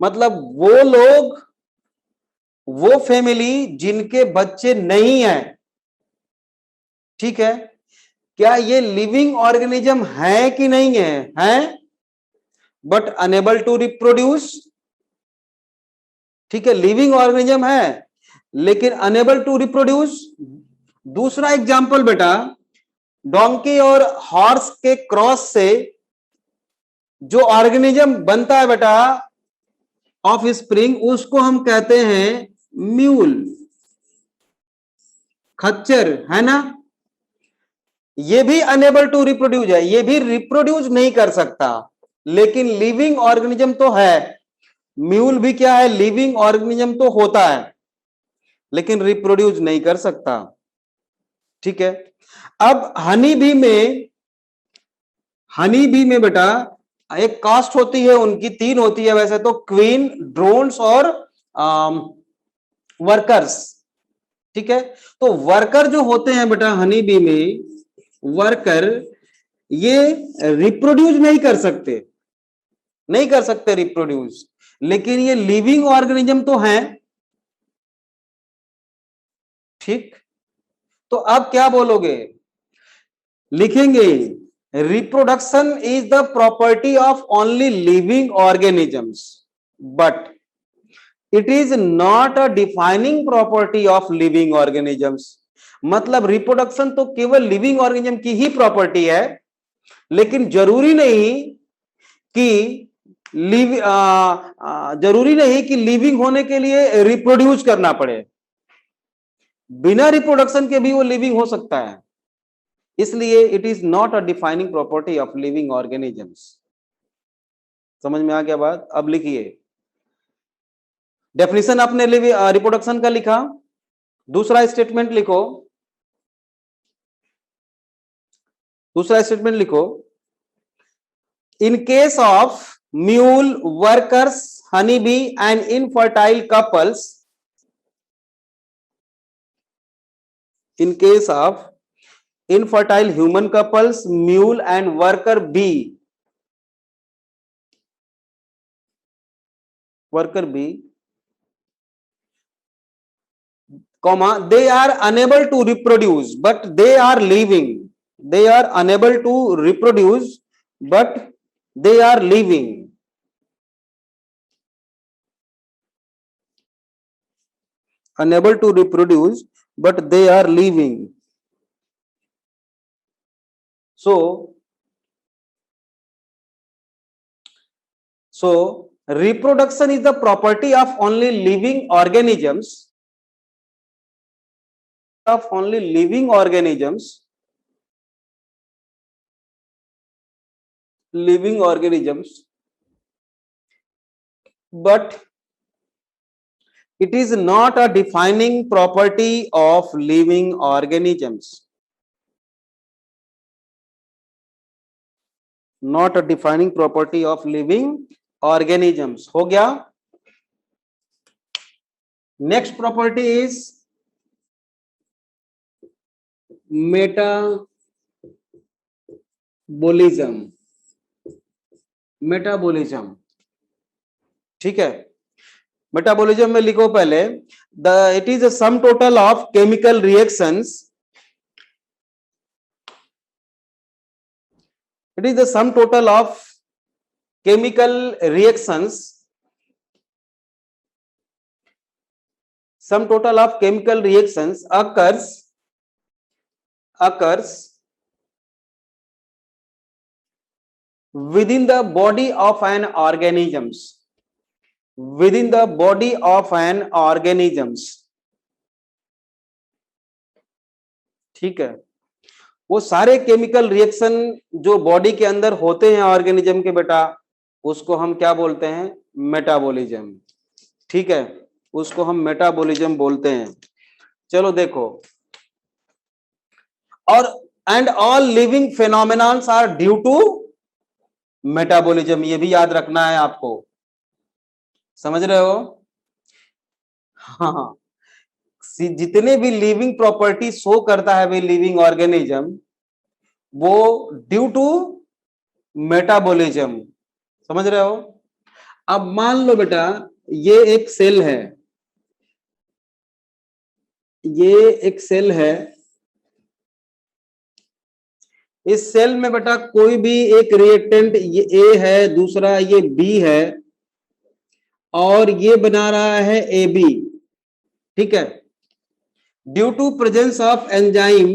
मतलब वो लोग, वो फैमिली जिनके बच्चे नहीं है, ठीक है। क्या ये लिविंग ऑर्गेनिज्म है कि नहीं है? है, बट अनेबल टू रिप्रोड्यूस, ठीक है। लिविंग ऑर्गेनिज्म है लेकिन अनेबल टू रिप्रोड्यूस। दूसरा एग्जांपल बेटा, डोंकी और हॉर्स के क्रॉस से जो ऑर्गेनिज्म बनता है बेटा ऑफ स्प्रिंग, उसको हम कहते हैं म्यूल, खच्चर है ना, ये भी अनेबल टू रिप्रोड्यूस है, ये भी रिप्रोड्यूस नहीं कर सकता, लेकिन लिविंग ऑर्गेनिज्म तो है। म्यूल भी क्या है, लिविंग ऑर्गेनिज्म तो होता है, लेकिन रिप्रोड्यूस नहीं कर सकता। ठीक है। अब हनी बी में बेटा एक कास्ट होती है, उनकी 3 होती है वैसे तो, क्वीन, ड्रोन्स और वर्कर्स। ठीक है। तो वर्कर जो होते हैं बेटा हनी बी में, वर्कर ये रिप्रोड्यूस नहीं कर सकते रिप्रोड्यूस, लेकिन ये लिविंग ऑर्गेनिज्म तो हैं। ठीक। तो अब क्या बोलोगे, लिखेंगे reproduction is the property of only living organisms, but it is not a defining property of living organisms. मतलब रिप्रोडक्शन तो केवल लिविंग ऑर्गेनिज्म की ही प्रॉपर्टी है, लेकिन जरूरी नहीं कि लिविंग होने के लिए रिप्रोड्यूस करना पड़े, बिना रिप्रोडक्शन के भी वो लिविंग हो सकता है। इसलिए it is not a defining property of living organisms. समझ में आ गया बात। अब लिखिए डेफिनेशन आपने रिप्रोडक्शन का लिखा, दूसरा स्टेटमेंट लिखो, इन case of mule, workers, honey bee and infertile couples, in case of infertile human couples, mule and worker bee, comma, they are unable to reproduce but they are living, they are unable to reproduce but they are living, unable to reproduce but they are living. So reproduction is the property of only living organisms, but it is not a defining property of living organisms, not a defining property of living organisms. हो गया। Next property is metabolism. ठीक है। Metabolism में लिखो पहले, it is a sum total of chemical reactions, it is the sum total of chemical reactions, occurs within the body of an organisms, ठीक है। वो सारे केमिकल रिएक्शन जो बॉडी के अंदर होते हैं ऑर्गेनिज्म के बेटा, उसको हम क्या बोलते हैं, मेटाबॉलिज्म। ठीक है, उसको हम मेटाबॉलिज्म बोलते हैं। चलो देखो, और and all living phenomenons are due to metabolism, ये भी याद रखना है आपको। समझ रहे हो? हाँ, जितने भी लिविंग प्रॉपर्टी शो करता है भाई लिविंग ऑर्गेनिज्म, वो ड्यू टू मेटाबॉलिज्म। समझ रहे हो? अब मान लो बेटा ये एक सेल है, इस सेल में बेटा कोई भी एक रिएक्टेंट, ये ए है, दूसरा ये बी है, और ये बना रहा है ए बी। ठीक है। Due to presence of enzyme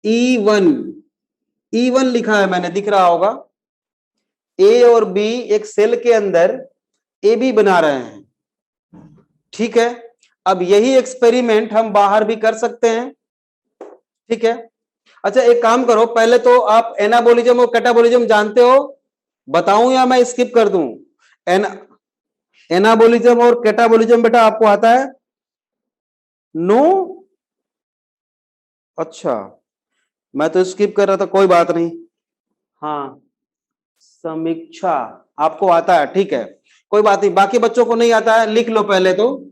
E1 लिखा है मैंने, दिख रहा होगा। ए और बी एक सेल के अंदर ए बी बना रहे हैं। ठीक है। अब यही एक्सपेरिमेंट हम बाहर भी कर सकते हैं, ठीक है। अच्छा एक काम करो, पहले तो आप एनाबोलिज्म और कैटाबोलिज्म जानते हो, बताऊं या मैं स्किप कर दूं? एनाबोलिज्म और कैटाबोलिज्म बेटा आपको आता है? नो, अच्छा मैं तो स्किप कर रहा था, कोई बात नहीं। हाँ, समीक्षा आपको आता है, ठीक है, कोई बात नहीं। बाकी बच्चों को नहीं आता है, लिख लो पहले तो।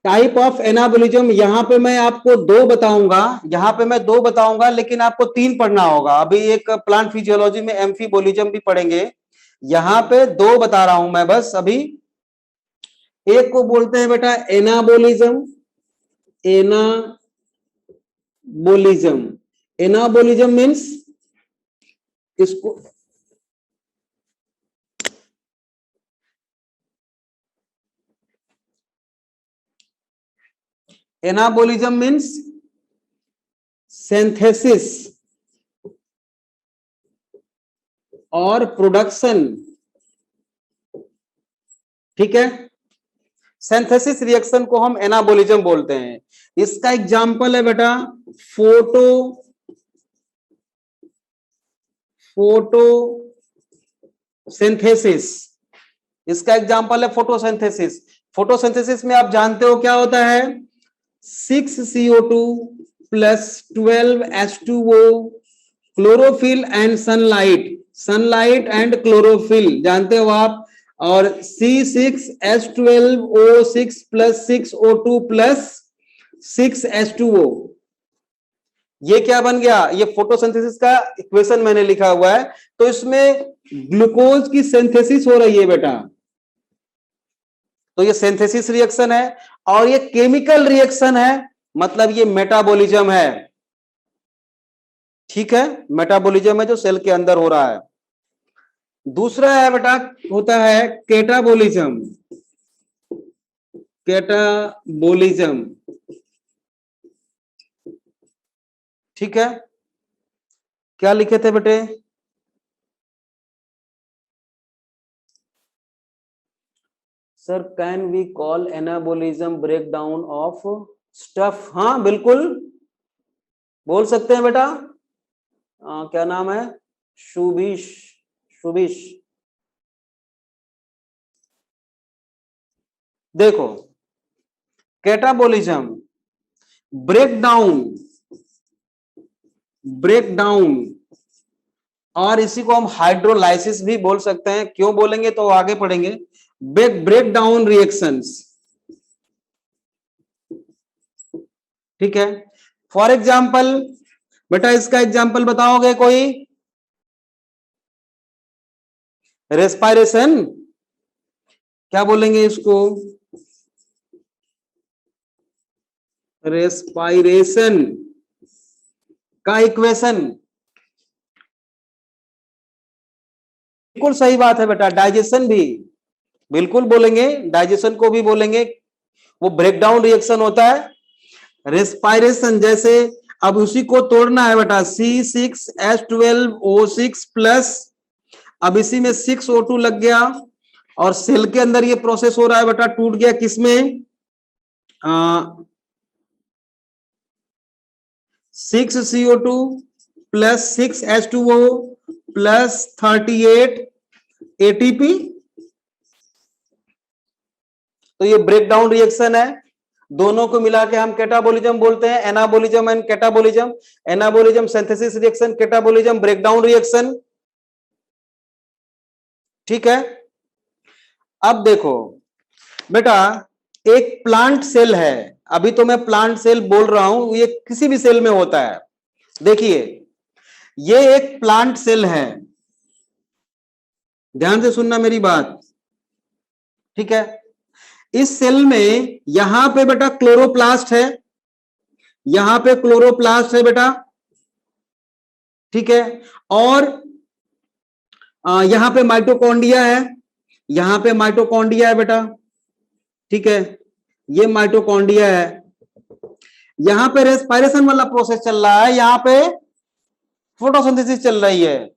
टाइप ऑफ एनाबोलिज्म यहां पे मैं आपको दो बताऊंगा, यहां पे मैं दो बताऊंगा, लेकिन आपको तीन पढ़ना होगा। अभी एक प्लांट फिजियोलॉजी में एम्फीबोलिज्म भी पढ़ेंगे, यहां पे दो बता रहा हूं मैं बस अभी। एक को बोलते हैं बेटा एनाबोलिज्म, एनाबोलिज्म, एनाबोलिज्म मीन्स इसको एनाबोलिज्म मीन्स सिंथेसिस और प्रोडक्शन, ठीक है। सिंथेसिस रिएक्शन को हम एनाबोलिज्म बोलते हैं। इसका एग्जांपल है बेटा फोटोसिंथेसिस, इसका एग्जांपल है फोटोसिंथेसिस। फोटोसिंथेसिस में आप जानते हो क्या होता है, 6CO2 plus 12H2O, chlorophyll and sunlight, sunlight and chlorophyll जानते हो आप, और C6H12O6 plus 6O2 plus 6H2O। ये क्या बन गया, ये फोटोसिंथेसिस का इक्वेशन मैंने लिखा हुआ है। तो इसमें ग्लूकोज की सिंथेसिस हो रही है बेटा, तो ये सिंथेसिस रिएक्शन है। और ये केमिकल रिएक्शन है, मतलब ये मेटाबॉलिज्म है, ठीक है, मेटाबॉलिज्म है जो सेल के अंदर हो रहा है। दूसरा है बेटा, होता है कैटाबोलिज्म, कैटाबोलिज्म, ठीक है। क्या लिखे थे बेटे? Sir can we call anabolism break down of stuff? हाँ बिल्कुल बोल सकते हैं बेटा। क्या नाम है? शुभिश, शुभिश। देखो catabolism break down, break down, और इसी को हम हाइड्रोलाइसिस भी बोल सकते हैं। क्यों बोलेंगे तो आगे पढ़ेंगे। ब्रेक डाउन रिएक्शंस, ठीक है। फॉर एग्जाम्पल बेटा, इसका एग्जाम्पल बताओगे कोई? रेस्पायरेशन, क्या बोलेंगे इसको? रेस्पायरेशन का इक्वेशन, बिल्कुल सही बात है बेटा। डाइजेशन भी बिल्कुल बोलेंगे, डाइजेशन को भी बोलेंगे, वो ब्रेकडाउन रिएक्शन होता है। रेस्पायरेशन जैसे, अब उसी को तोड़ना है बेटा, C6H12O6 प्लस, अब इसी में 6O2 लग गया, और सेल के अंदर ये प्रोसेस हो रहा है बेटा, टूट गया किसमें? 6CO2 plus 6H2O plus 38 ATP। तो ये ब्रेकडाउन रिएक्शन है, दोनों को मिला के हम कैटाबोलिज्म बोलते हैं, anabolism and catabolism. Anabolism synthesis reaction, catabolism breakdown reaction, ठीक है। अब देखो बेटा, एक प्लांट सेल है, अभी तो मैं प्लांट सेल बोल रहा हूं, ये किसी भी सेल में होता है। देखिए ये एक प्लांट सेल है, ध्यान से सुनना मेरी बात, ठीक है। इस सेल में यहां पे बेटा क्लोरोप्लास्ट है, यहां पे क्लोरोप्लास्ट है बेटा, ठीक है। और यहां पे माइटोकॉन्ड्रिया है, यहां पे माइटोकॉन्ड्रिया है बेटा, ठीक है, ये माइटोकॉन्ड्रिया है। यहां पे रेस्पायरेशन वाला प्रोसेस चल रहा है, यहां पे फोटोसिंथेसिस चल रही है।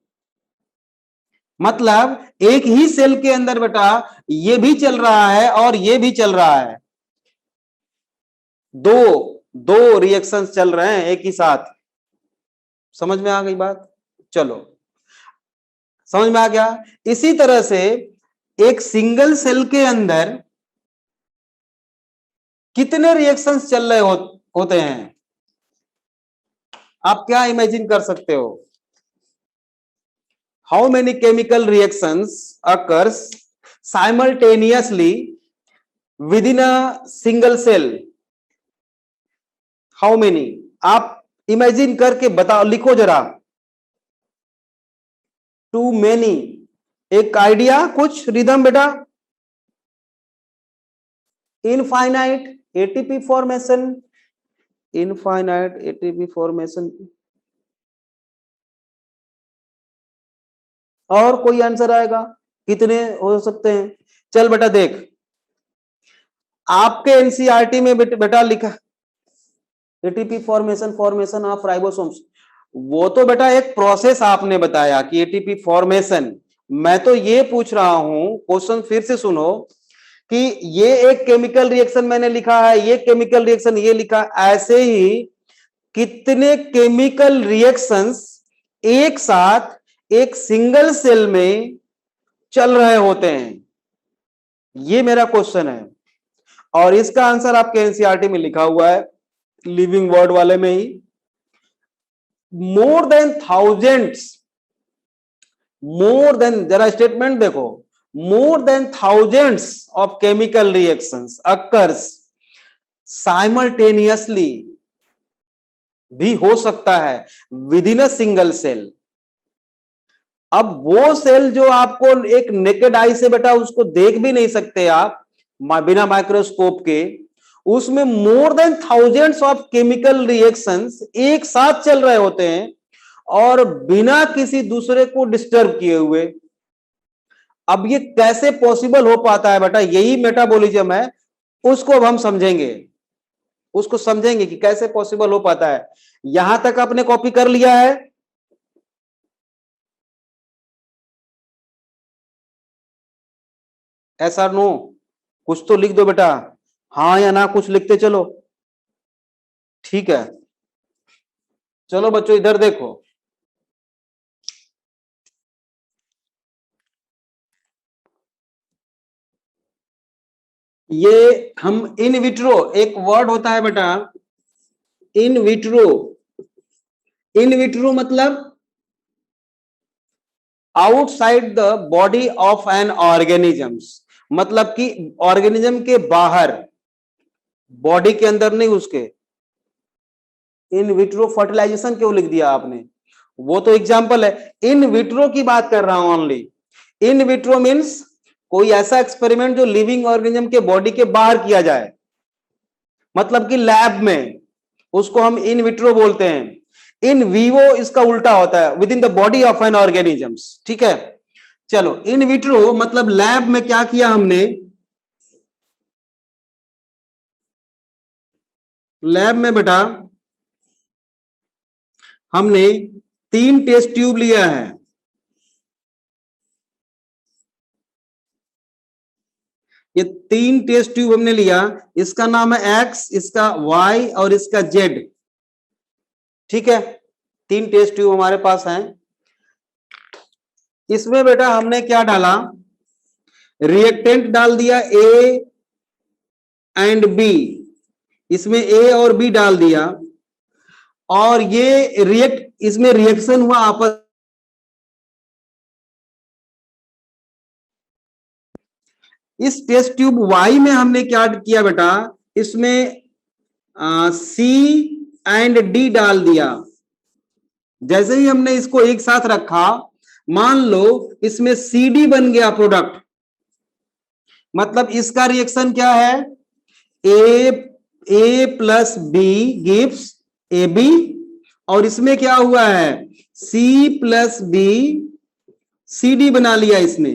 मतलब एक ही सेल के अंदर बेटा ये भी चल रहा है और ये भी चल रहा है, दो दो रिएक्शंस चल रहे हैं एक ही साथ। समझ में आ गई बात? चलो, समझ में आ गया। इसी तरह से एक सिंगल सेल के अंदर कितने रिएक्शंस चल रहे होते हैं? आप क्या इमेजिन कर सकते हो? How many chemical reactions occurs simultaneously within a single cell? How many? आप इमेजिन करके बताओ, लिखो जरा। Too many. एक आइडिया, कुछ रिदम बेटा? Infinite ATP formation, infinite ATP formation. और कोई आंसर आएगा? कितने हो सकते हैं? चल बेटा देख, आपके एनसीईआरटी में बेटा लिखा ATP formation, formation of ribosomes. वो तो बेटा एक प्रोसेस आपने बताया कि एटीपी फॉर्मेशन। मैं तो ये पूछ रहा हूं, क्वेश्चन फिर से सुनो, कि ये एक केमिकल रिएक्शन मैंने लिखा है, ये केमिकल रिएक्शन ये लिखा, ऐसे ही कितने केमिकल रिएक्शंस एक साथ एक सिंगल सेल में चल रहे होते हैं? ये मेरा क्वेश्चन है, और इसका आंसर आपके एनसीईआरटी में लिखा हुआ है, लिविंग वर्ड वाले में ही। More than thousands, more than, जरा स्टेटमेंट देखो, more than thousands of chemical reactions occurs simultaneously, भी हो सकता है, within a single cell. अब वो सेल जो आपको एक नेकेड आई से बेटा उसको देख भी नहीं सकते आप बिना माइक्रोस्कोप के, उसमें मोर than thousands of chemical reactions एक साथ चल रहे होते हैं और बिना किसी दूसरे को डिस्टर्ब किए हुए। अब ये कैसे पॉसिबल हो पाता है बेटा? यही मेटाबॉलिज्म है, उसको अब हम समझेंगे, उसको समझेंगे कि कैसे पॉसिबल हो पाता है। यहां तक आपने कॉपी कर लिया है? ऐसा नो? कुछ तो लिख दो बेटा, हाँ या ना कुछ लिखते चलो। ठीक है, चलो बच्चों इधर देखो। ये हम इन विट्रो, एक वर्ड होता है बेटा इन विट्रो। इन विट्रो मतलब outside the body of N organisms, मतलब कि ऑर्गेनिज्म के बाहर, बॉडी के अंदर नहीं उसके। इन विट्रो फर्टिलाइजेशन क्यों लिख दिया आपने? वो तो एग्जांपल है, इन विट्रो की बात कर रहा हूं ओनली। इन विट्रो मींस कोई ऐसा एक्सपेरिमेंट जो लिविंग ऑर्गेनिज्म के बॉडी के बाहर किया जाए, मतलब कि लैब में, उसको हम इन विट्रो बोलते हैं। इन वीवो इसका उल्टा होता है, within the body of N organisms. ठीक है, चलो इन विट्रो मतलब लैब में क्या किया हमने? लैब में बेटा हमने 3 टेस्ट ट्यूब लिया है। ये 3 टेस्ट ट्यूब हमने लिया, इसका नाम है एक्स, इसका वाई और इसका जेड। ठीक है, 3 टेस्ट ट्यूब हमारे पास हैं। इसमें बेटा हमने क्या डाला? रिएक्टेंट डाल दिया ए एंड बी, इसमें ए और बी डाल दिया, और ये इसमें रिएक्शन हुआ आपस। इस टेस्ट ट्यूब वाई में हमने क्या किया बेटा? इसमें सी एंड डी डाल दिया। जैसे ही हमने इसको एक साथ रखा, मान लो इसमें सी डी बन गया प्रोडक्ट, मतलब इसका रिएक्शन क्या है? A plus B gives A B, और इसमें क्या हुआ है? C plus B C D बना लिया इसने,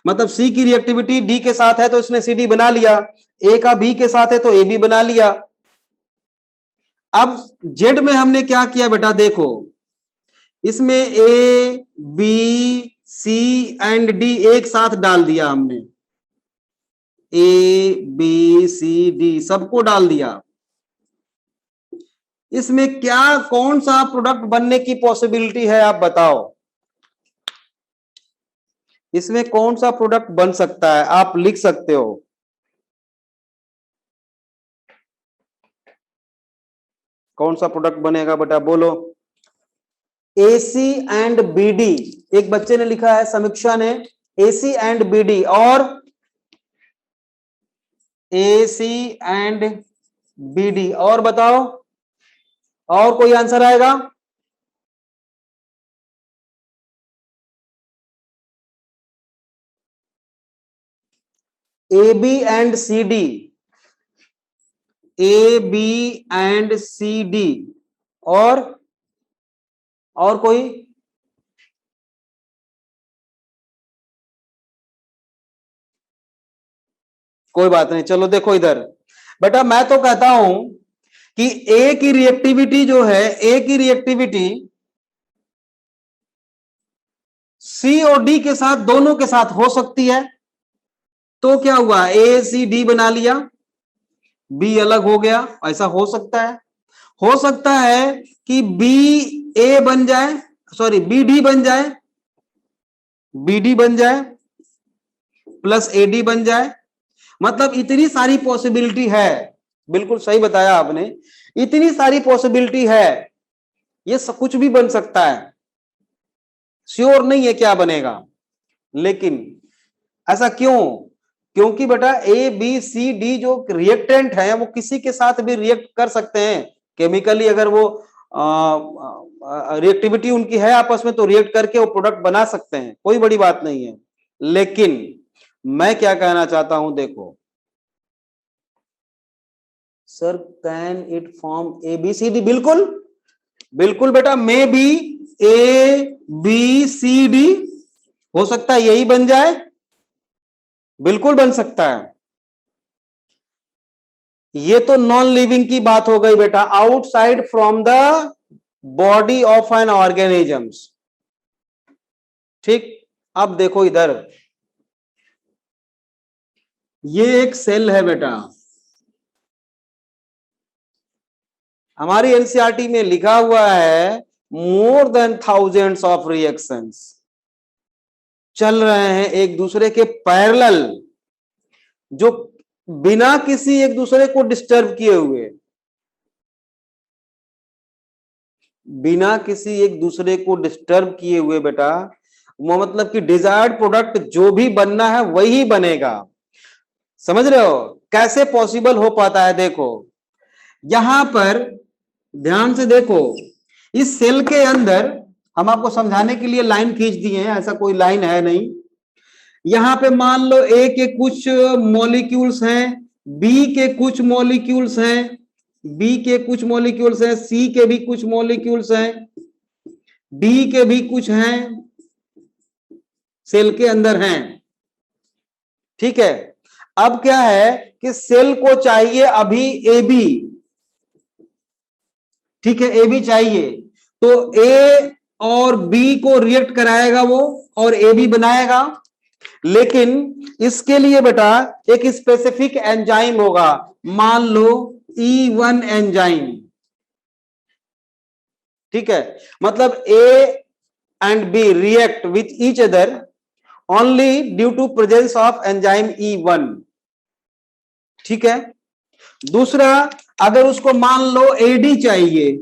मतलब सी की रिएक्टिविटी डी के साथ है तो इसने सी डी बना लिया, ए का बी के साथ है तो ए बी बना लिया। अब जेड में हमने क्या किया बेटा? देखो इसमें A B C and D एक साथ डाल दिया हमने, ए बी सी डी सबको डाल दिया। इसमें क्या कौन सा प्रोडक्ट बनने की पॉसिबिलिटी है, आप बताओ। इसमें कौन सा प्रोडक्ट बन सकता है, आप लिख सकते हो। कौन सा प्रोडक्ट बनेगा बेटा, बोलो। एसी एंड बीडी, एक बच्चे ने लिखा है, समीक्षा ने, एसी एंड बीडी, और एसी एंड बीडी, और बताओ, और कोई आंसर आएगा? A B and C D, A B and C D, और कोई? कोई बात नहीं, चलो देखो इधर बेटा, मैं तो कहता हूं कि ए की रिएक्टिविटी जो है, ए की रिएक्टिविटी सी और डी के साथ, दोनों के साथ हो सकती है। तो क्या हुआ, ए सी डी बना लिया, बी अलग हो गया, ऐसा हो सकता है। हो सकता है कि बी ए बन जाए, सॉरी बी डी बन जाए, बी डी बन जाए प्लस ए डी बन जाए। मतलब इतनी सारी पॉसिबिलिटी है, बिल्कुल सही बताया आपने, इतनी सारी पॉसिबिलिटी है, ये सब कुछ भी बन सकता है, श्योर नहीं है क्या बनेगा। लेकिन ऐसा क्यों? क्योंकि बेटा ए बी सी डी जो रिएक्टेंट है वो किसी के साथ भी रिएक्ट कर सकते हैं केमिकली, अगर वो रिएक्टिविटी उनकी है आपस में, तो रिएक्ट करके वो प्रोडक्ट बना सकते हैं, कोई बड़ी बात नहीं है। लेकिन मैं क्या कहना चाहता हूं, देखो sir, can it form A B C D? बिल्कुल बिल्कुल बेटा, maybe A B C D हो सकता है, यही बन जाए, बिल्कुल बन सकता है। ये तो नॉन लिविंग की बात हो गई बेटा, outside from the body of N organisms. ठीक, अब देखो इधर, ये एक सेल है बेटा, हमारी एनसीईआरटी में लिखा हुआ है मोर देन थाउजेंड्स ऑफ रिएक्शंस चल रहे हैं एक दूसरे के पैरेलल, जो बिना किसी एक दूसरे को डिस्टर्ब किए हुए, बिना किसी एक दूसरे को डिस्टर्ब किए हुए बेटा, वो मतलब कि डिजायर्ड प्रोडक्ट जो भी बनना है वही बनेगा। समझ रहे हो कैसे पॉसिबल हो पाता है? देखो यहां पर ध्यान से देखो, इस सेल के अंदर हम आपको समझाने के लिए लाइन खींच दिए हैं, ऐसा कोई लाइन है नहीं। यहां पे मान लो ए के कुछ मॉलिक्यूल्स हैं, बी के कुछ मॉलिक्यूल्स हैं, बी के कुछ मॉलिक्यूल्स हैं, सी के भी कुछ मॉलिक्यूल्स हैं, डी के भी कुछ हैं, सेल के अंदर हैं। ठीक है, अब क्या है कि सेल को चाहिए अभी ए बी, ठीक है, ए बी चाहिए, तो ए और बी को रिएक्ट कराएगा वो, और ए बी बनाएगा। लेकिन इसके लिए बेटा एक स्पेसिफिक एंजाइम होगा, मान लो E1 एंजाइम। ठीक है, मतलब A and B react with each other only due to presence of enzyme E1। ठीक है, दूसरा, अगर उसको मान लो एडी चाहिए,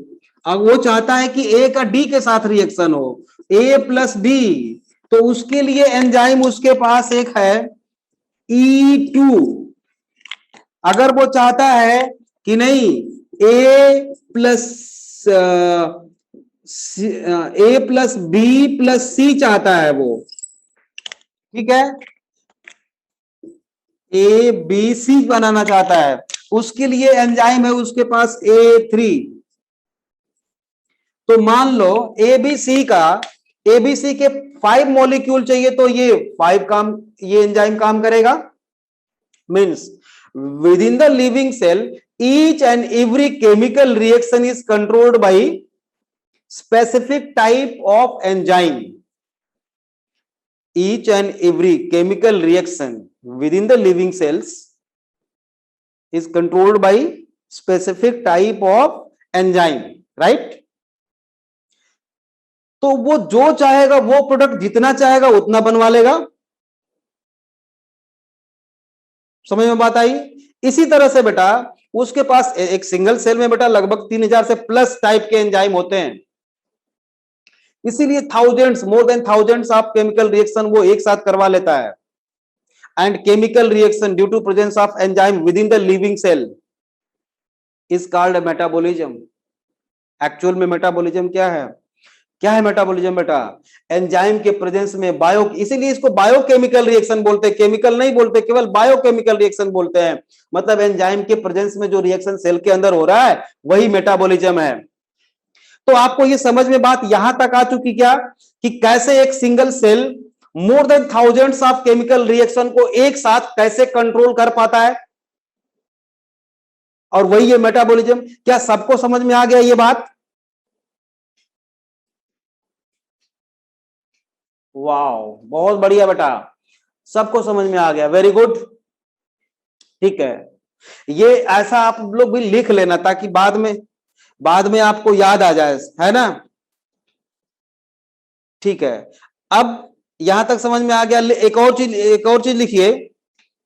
अब वो चाहता है कि ए का डी के साथ रिएक्शन हो, ए प्लस बी, तो उसके लिए एंजाइम उसके पास एक है E2। अगर वो चाहता है कि नहीं, ए प्लस बी प्लस सी चाहता है वो, ठीक है, ए बी सी बनाना चाहता है, उसके लिए एंजाइम है उसके पास A3। तो मान लो एबीसी के 5 मॉलिक्यूल चाहिए, तो ये एंजाइम काम करेगा। Means within the living cell each and every chemical reaction is controlled by specific type of enzyme. Each and every chemical reaction within the living cells is controlled by specific type of enzyme, right. तो वो जो चाहेगा वो product जितना चाहेगा उतना बनवा लेगा। समझ में बात आई? इसी तरह से बेटा उसके पास एक सिंगल सेल में बेटा लगभग 3000 से प्लस टाइप के एंजाइम होते हैं, इसीलिए thousands, more than thousands of chemical reaction वो एक साथ करवा लेता है। And chemical reaction due to presence of enzyme within the living cell is called metabolism. Actual में मेटाबॉलिज्म क्या है? क्या है मेटाबॉलिज्म बेटा? एंजाइम के प्रेजेंस में बायो, इसीलिए इसको बायोकेमिकल रिएक्शन बोलते हैं, केमिकल नहीं बोलते, केवल बायोकेमिकल रिएक्शन बोलते हैं। मतलब एंजाइम के प्रेजेंस में जो रिएक्शन सेल के अंदर हो रहा है वही मेटाबॉलिज्म है। तो आपको ये समझ में बात यहां तक आ चुकी क्या कि कैसे एक single cell more than thousands of chemical reaction को एक साथ कैसे कंट्रोल कर पाता है, और वही है मेटाबॉलिज्म। क्या सबको समझ में आ गया ये बात? वाओ, बहुत बढ़िया बेटा, सबको समझ में आ गया, वेरी गुड। ठीक है, ये ऐसा आप लोग भी लिख लेना ताकि बाद में आपको याद आ जाए, है ना? ठीक है, अब यहां तक समझ में आ गया। एक और चीज लिखिए,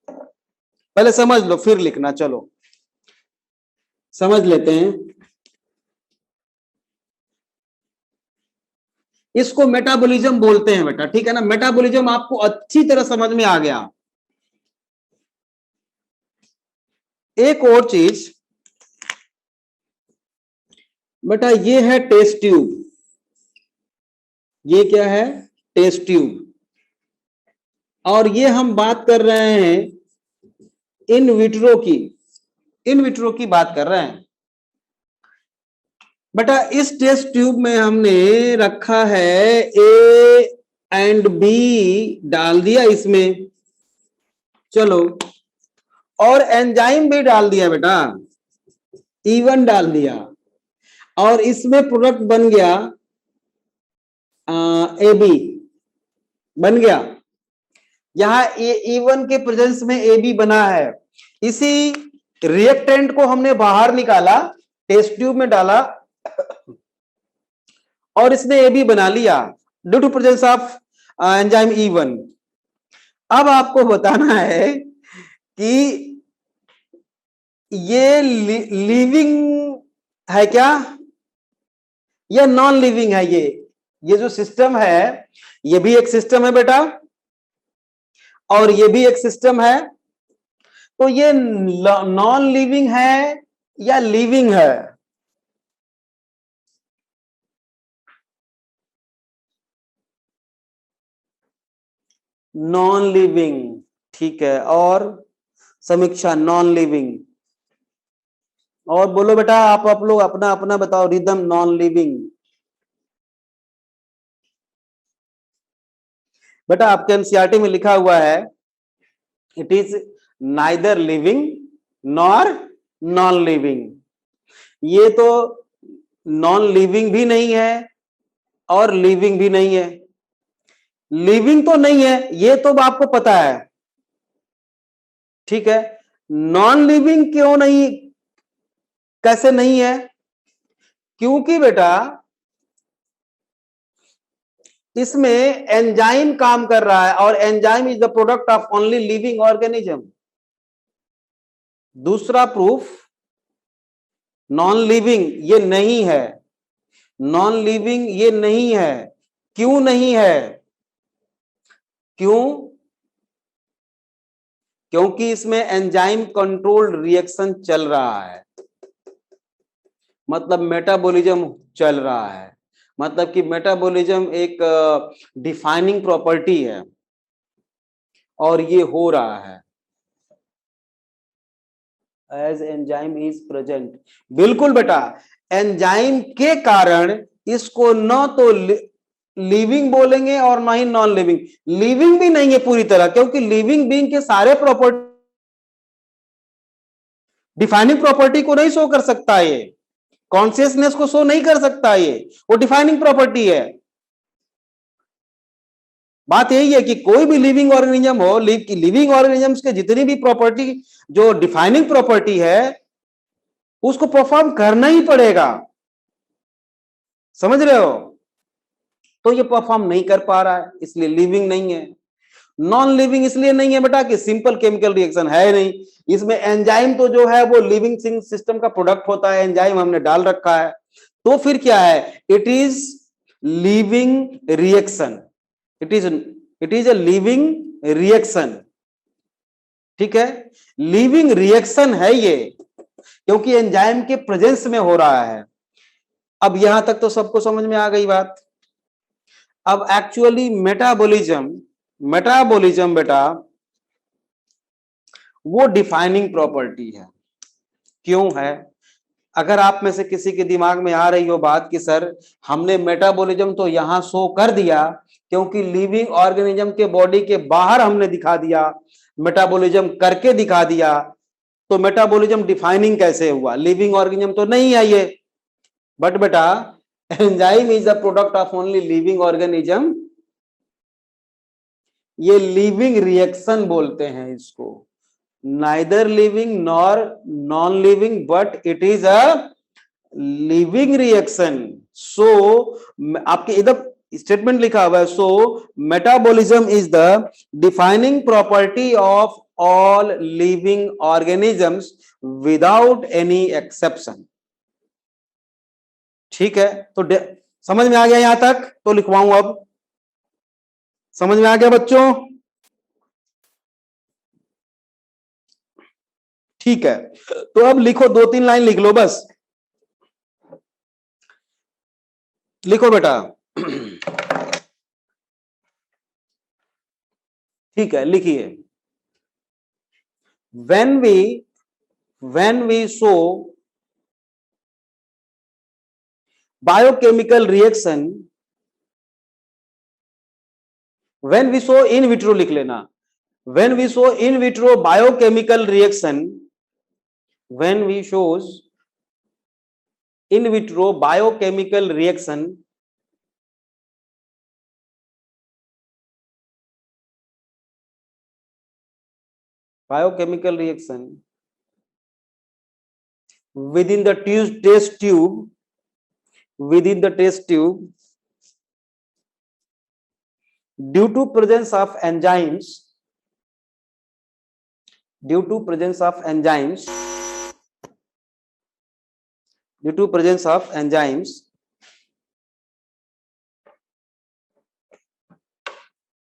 पहले समझ लो फिर लिखना। चलो समझ लेते हैं। इसको मेटाबॉलिज्म बोलते हैं बेटा, ठीक है ना? मेटाबॉलिज्म आपको अच्छी तरह समझ में आ गया। एक और चीज बेटा, ये है टेस्ट ट्यूब। ये क्या है? Test tube. और ये हम बात कर रहे हैं इन विट्रो की, इन विट्रो की बात कर रहे हैं बेटा। इस टेस्ट ट्यूब में हमने रखा है ए एंड बी, डाल दिया इसमें, चलो, और एंजाइम भी डाल दिया बेटा, E1 डाल दिया, और इसमें प्रोडक्ट बन गया AB, बन गया। यहां E1 के प्रेजेंस में AB बना है। इसी रिएक्टेंट को हमने बाहर निकाला, टेस्ट ट्यूब में डाला, और इसने AB बना लिया due to presence of enzyme E1। अब आपको बताना है कि ये लिविंग है क्या या नॉन लिविंग है? ये जो सिस्टम है, ये भी एक सिस्टम है बेटा, और ये भी एक सिस्टम है। तो ये नॉन लिविंग है या लिविंग है? नॉन लिविंग, ठीक है। और समीक्षा, नॉन लिविंग। और बोलो बेटा, आप लोग अपना अपना बताओ, रिदम, नॉन लिविंग। बेटा आपके एनसीईआरटी में लिखा हुआ है it is neither living nor non living. ये तो नॉन लिविंग भी नहीं है और लिविंग भी नहीं है। लिविंग तो नहीं है, ये तो आपको पता है, ठीक है। नॉन लिविंग क्यों नहीं, कैसे नहीं है? क्योंकि बेटा इसमें एंजाइम काम कर रहा है, और enzyme is the product of only living organism. दूसरा प्रूफ, नॉन लिविंग ये नहीं है, नॉन लिविंग ये नहीं है। क्यों नहीं है? क्यों? क्योंकि इसमें एंजाइम कंट्रोल्ड रिएक्शन चल रहा है, मतलब मेटाबॉलिज्म चल रहा है। मतलब कि मेटाबॉलिज्म एक डिफाइनिंग प्रॉपर्टी है, और ये हो रहा है एज एंजाइम इज प्रेजेंट। बिल्कुल बेटा, एंजाइम के कारण इसको न तो लिविंग बोलेंगे और ना ही नॉन लिविंग। लिविंग भी नहीं है पूरी तरह, क्योंकि लिविंग बीइंग के सारे प्रॉपर्टी डिफाइनिंग प्रॉपर्टी को नहीं शो कर सकता, ये कॉन्शियसनेस को शो नहीं कर सकता, ये वो डिफाइनिंग प्रॉपर्टी है। बात यही है कि कोई भी लिविंग ऑर्गेनिज्म हो, लिविंग ऑर्गेनिजम्स के जितनी भी प्रॉपर्टी जो डिफाइनिंग प्रॉपर्टी है उसको परफॉर्म करना ही पड़ेगा, समझ रहे हो? तो ये परफॉर्म नहीं कर पा रहा है, इसलिए लिविंग नहीं है। नॉन लिविंग इसलिए नहीं है बेटा कि सिंपल केमिकल रिएक्शन है नहीं, इसमें एंजाइम तो जो है वो लिविंग सिस्टम का प्रोडक्ट होता है, एंजाइम हमने डाल रखा है। तो फिर क्या है, it is living reaction, it is a living reaction. ठीक है, लिविंग रिएक्शन है ये, क्योंकि एंजाइम के प्रेजेंस में हो रहा है। अब यहां तक तो सबको समझ में आ गई बात। अब एक्चुअली मेटाबॉलिज्म बेटा वो डिफाइनिंग प्रॉपर्टी है। क्यों है? अगर आप में से किसी के दिमाग में आ रही हो बात कि सर हमने मेटाबॉलिज्म तो यहां शो कर दिया, क्योंकि लिविंग ऑर्गेनिज्म के बॉडी के बाहर हमने दिखा दिया, मेटाबॉलिज्म करके दिखा दिया, तो मेटाबॉलिज्म डिफाइनिंग कैसे हुआ? लिविंग ऑर्गेनिज्म तो नहीं है ये। बट बेटा enzyme is the product of only living organism, ये लिविंग रिएक्शन बोलते हैं इसको, neither living nor non living, but it is a living reaction. So आपके इधर स्टेटमेंट लिखा हुआ है, so metabolism is the defining property of all living organisms without any exception. ठीक है, तो समझ में आ गया यहां तक? तो लिखवाऊं अब, समझ में आ गया बच्चों? ठीक है, तो अब लिखो, 2-3 लाइन लिख लो बस। लिखो बेटा ठीक है, लिखिए। when we show biochemical reaction, when we show in vitro लिख लेना, when we show in vitro biochemical reaction, when we shows in vitro biochemical reaction, biochemical reaction within the test tube, within the test tube, due to presence of enzymes, due to presence of enzymes, due to presence of enzymes,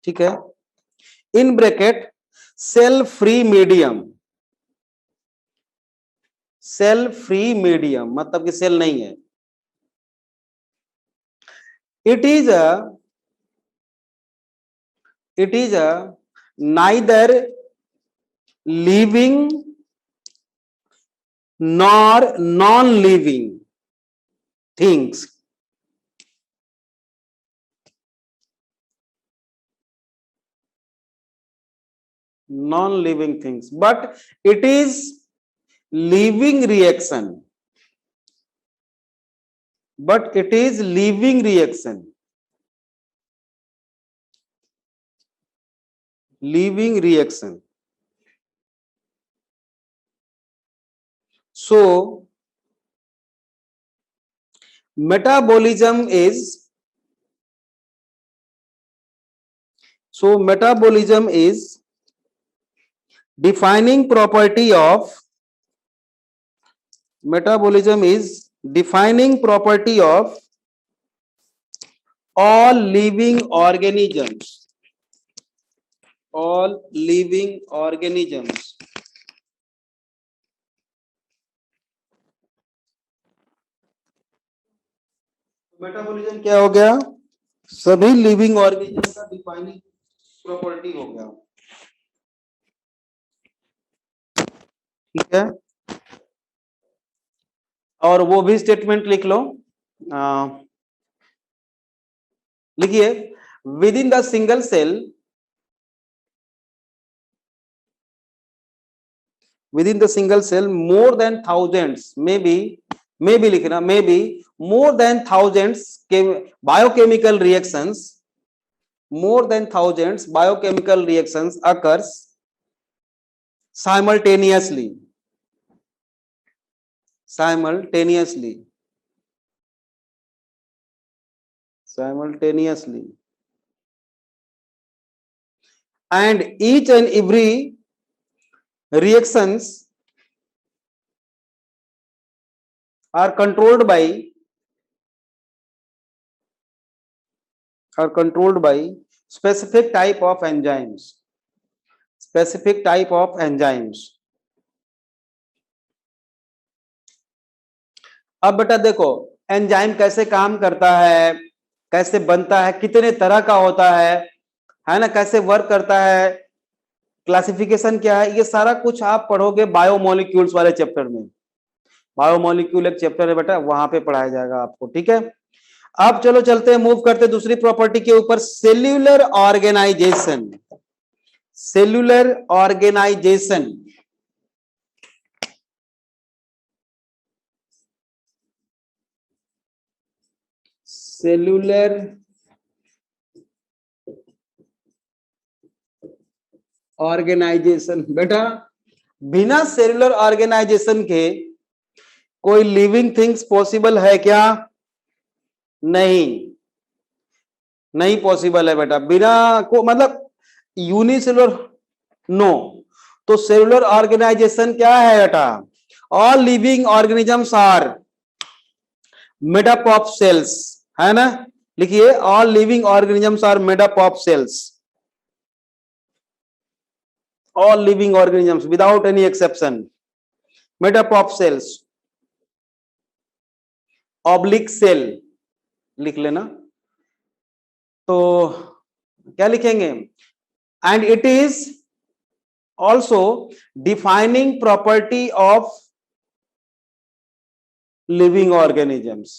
ठीक है, in bracket cell free medium, cell free medium मतलब कि cell नहीं है, it is a neither living nor non-living things, non-living things, but it is living reaction, but it is living reaction, living reaction. So metabolism is, so metabolism is defining property of, metabolism is defining property of all living organisms, all living organisms. Metabolism क्या हो गया? सभी living organism का defining property हो गया। ठीक है, और वो भी स्टेटमेंट लिख लो, लिखिए, within the single cell, within the single cell more than thousands, maybe लिखना, maybe more than thousands biochemical reactions, more than thousands biochemical reactions occurs simultaneously, simultaneously and each and every reactions are controlled by specific type of enzymes. अब बेटा देखो enzyme कैसे काम करता है, कैसे बनता है, कितने तरह का होता है ना, कैसे वर्क करता है, क्लासिफिकेशन क्या है, ये सारा कुछ आप पढ़ोगे बायोमोलिक्यूल्स वाले चैप्टर में। बायोमोलिक्यूल एक चैप्टर है बेटा, वहां पे पढ़ाया जाएगा आपको, ठीक है। अब चलो चलते हैं, मूव करते हैं दूसरी प्रॉपर्टी के ऊपर, cellular organisation. Cellular organisation, cellular organisation. बेटा बिना सेल्यूलर ऑर्गेनाइजेशन के कोई लिविंग थिंग्स पॉसिबल है क्या? नहीं पॉसिबल है बेटा, बिना को मतलब यूनिसेलुलर नो। तो सेलुलर ऑर्गेनाइजेशन क्या है बेटा? All living organisms are made up of cells, है ना, लिखिए all living organisms are made up of cells. All living organisms without any exception made up of cells, oblique cell लिख लेना। तो क्या लिखेंगे? And it is also defining property of living organisms.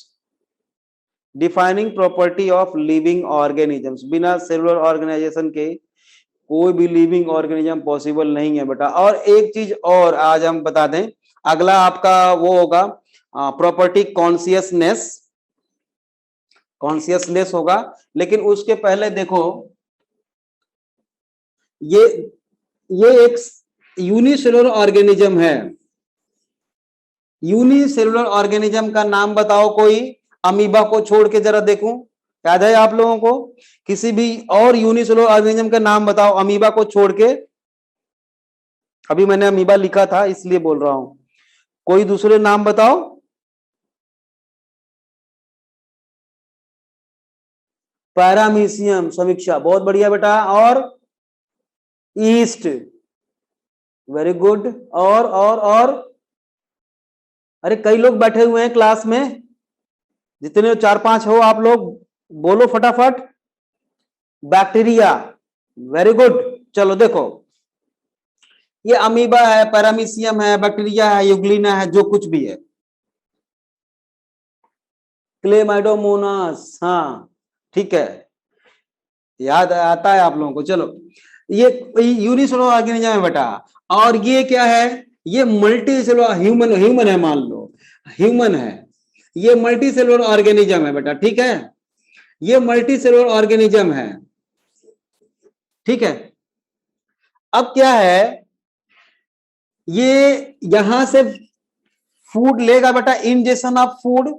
Defining property of living organisms, बिना cellular organisation के कोई भी living organism possible नहीं है बेटा। और एक चीज और आज हम बता दें, अगला आपका वो होगा प्रॉपर्टी कॉन्शियसनेस होगा। लेकिन उसके पहले देखो, ये एक यूनिसेलुलर ऑर्गेनिज्म है। यूनिसेलुलर ऑर्गेनिज्म का नाम बताओ कोई, अमीबा को छोड़ के जरा देखूं, याद है आप लोगों को? किसी भी और यूनिसेलुलर ऑर्गेनिज्म का नाम बताओ अमीबा को छोड़ के। अभी मैंने अमीबा लिखा था इसलिए बोल रहा हूं, कोई दूसरे नाम बताओ। पैरामीशियम, समीक्षा, बहुत बढ़िया बेटा। और ईस्ट, वेरी गुड। और अरे कई लोग बैठे हुए हैं क्लास में, जितने 4-5 हो आप लोग बोलो फटाफट। Bacteria, very good. चलो देखो, ये अमीबा है, पैरामीशियम है, बैक्टीरिया है, यूग्लिना है, जो कुछ भी है, क्लेमाइडोमोनास, हाँ ठीक है, याद आता है आप लोगों को। चलो ये यूनिसेलुलर ऑर्गेनिज्म है बेटा। और ये क्या है? ये मल्टी सेलुलर ह्यूमन है, मान लो ह्यूमन है, ये मल्टी सेलुलर ऑर्गेनिज्म है बेटा, ठीक है, ये मल्टी सेलुलर ऑर्गेनिज्म है, ठीक है। अब क्या है, ये यहां से फूड लेगा बेटा, इंजेक्शन ऑफ फूड,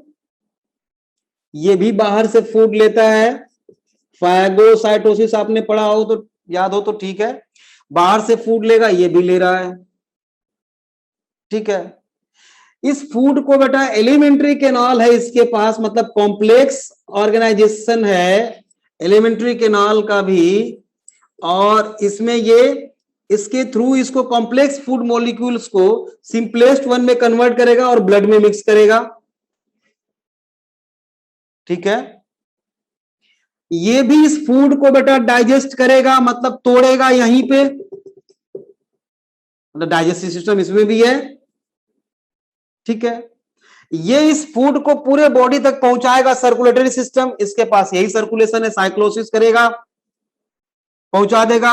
ये भी बाहर से फूड लेता है, फैगोसाइटोसिस आपने पढ़ा हो तो याद हो तो ठीक है, बाहर से फूड लेगा, ये भी ले रहा है, ठीक है। इस फूड को बेटा एलिमेंट्री कैनाल है इसके पास, मतलब कॉम्प्लेक्स ऑर्गेनाइजेशन है एलिमेंट्री कैनाल का भी, और इसमें ये इसके थ्रू इसको कॉम्प्लेक्स फूड मॉलिक्यूल्स को सिंपलेस्ट वन में कन्वर्ट करेगा और ब्लड में मिक्स करेगा, ठीक है। ये भी इस फूड को बेटा डाइजेस्ट करेगा, मतलब तोड़ेगा यहीं पे, मतलब डाइजेस्टिव सिस्टम इसमें भी है, ठीक है। ये इस फूड को पूरे बॉडी तक पहुंचाएगा, सर्कुलेटरी सिस्टम इसके पास यही सर्कुलेशन है, साइक्लोसिस करेगा, पहुंचा देगा।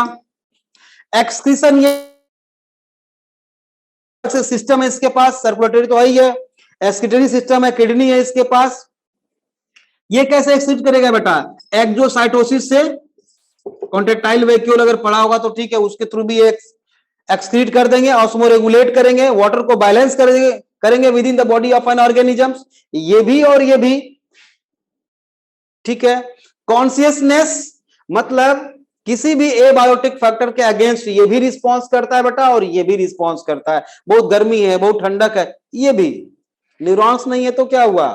एक्सक्रीशन, ये सिस्टम है इसके पास, सर्कुलेटरी तो है ही है, एक्सक्रीटरी सिस्टम है, किडनी है इसके पास। ये कैसे एक्सक्रीट करेगा बेटा? एक्सोसाइटोसिस से, कॉन्ट्रेक्टाइल वैक्यूल अगर पढ़ा होगा तो ठीक है, उसके थ्रू भी एक्सक्रीट कर देंगे, ऑस्मो रेगुलेट करेंगे, वाटर को बैलेंस करेंगे, करेंगे with in the body of N organisms, ये भी और ये भी, ठीक है। कॉन्शियसनेस मतलब किसी भी एबायोटिक फैक्टर के अगेंस्ट ये भी रिस्पॉन्स करता है बेटा और ये भी रिस्पॉन्स करता है। बहुत गर्मी है, बहुत ठंडक है, ये भी। न्यूरॉन्स नहीं है तो क्या हुआ,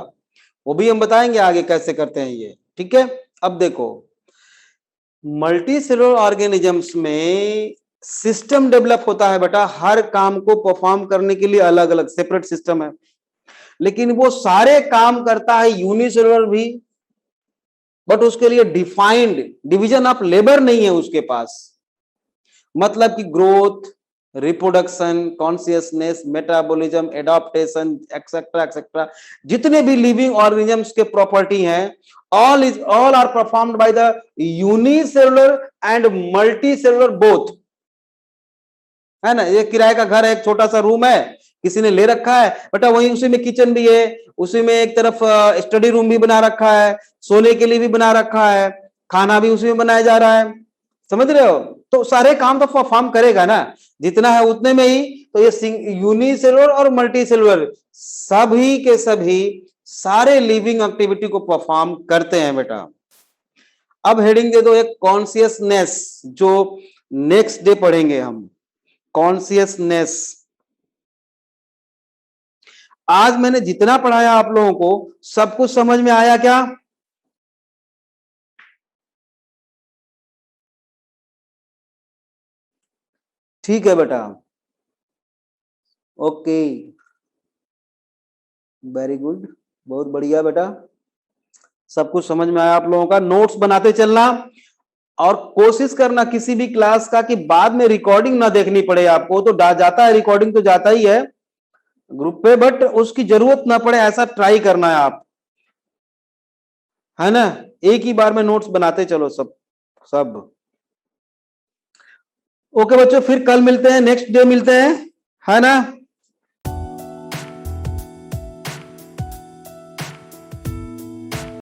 वो भी हम बताएंगे आगे कैसे करते हैं ये, ठीक है। अब देखो मल्टी सेलुलर ऑर्गेनिजम्स में सिस्टम डेवलप होता है बेटा, हर काम को परफॉर्म करने के लिए अलग अलग सेपरेट सिस्टम है, लेकिन वो सारे काम करता है यूनिसेलुलर भी, बट उसके लिए डिफाइंड डिवीजन ऑफ लेबर नहीं है उसके पास। मतलब कि growth, reproduction, consciousness, metabolism, adaptation etcetera etcetera, जितने भी लिविंग ऑर्गेनिजम्स के प्रॉपर्टी हैं, all are performed by the unicellular and multicellular both, है ना। ये किराए का घर है, एक छोटा सा रूम है, किसी ने ले रखा है बेटा, वहीं उसी में किचन भी है, उसी में एक तरफ स्टडी रूम भी बना रखा है, सोने के लिए भी बना रखा है, खाना भी उसी में बनाया जा रहा है, समझ रहे हो। तो सारे काम तो परफॉर्म करेगा ना, जितना है उतने में ही। तो ये यूनिसेलुलर और मल्टीसेलुलर सभी के सभी सारे लिविंग एक्टिविटी को परफॉर्म करते हैं बेटा। अब हेडिंग दे दो एक कॉन्शियसनेस, जो नेक्स्ट डे पढ़ेंगे हम, कॉन्शियसनेस। आज मैंने जितना पढ़ाया आप लोगों को सब कुछ समझ में आया क्या? ठीक है बेटा, ओके, वेरी गुड, बहुत बढ़िया बेटा, सब कुछ समझ में आया आप लोगों का। नोट्स बनाते चलना और कोशिश करना किसी भी क्लास का कि बाद में रिकॉर्डिंग ना देखनी पड़े आपको। तो जाता है रिकॉर्डिंग, तो जाता ही है ग्रुप पे, बट उसकी जरूरत ना पड़े ऐसा ट्राई करना है आप, है ना। एक ही बार में नोट्स बनाते चलो सब सब। ओके बच्चों, फिर कल मिलते हैं, नेक्स्ट डे मिलते हैं, है ना।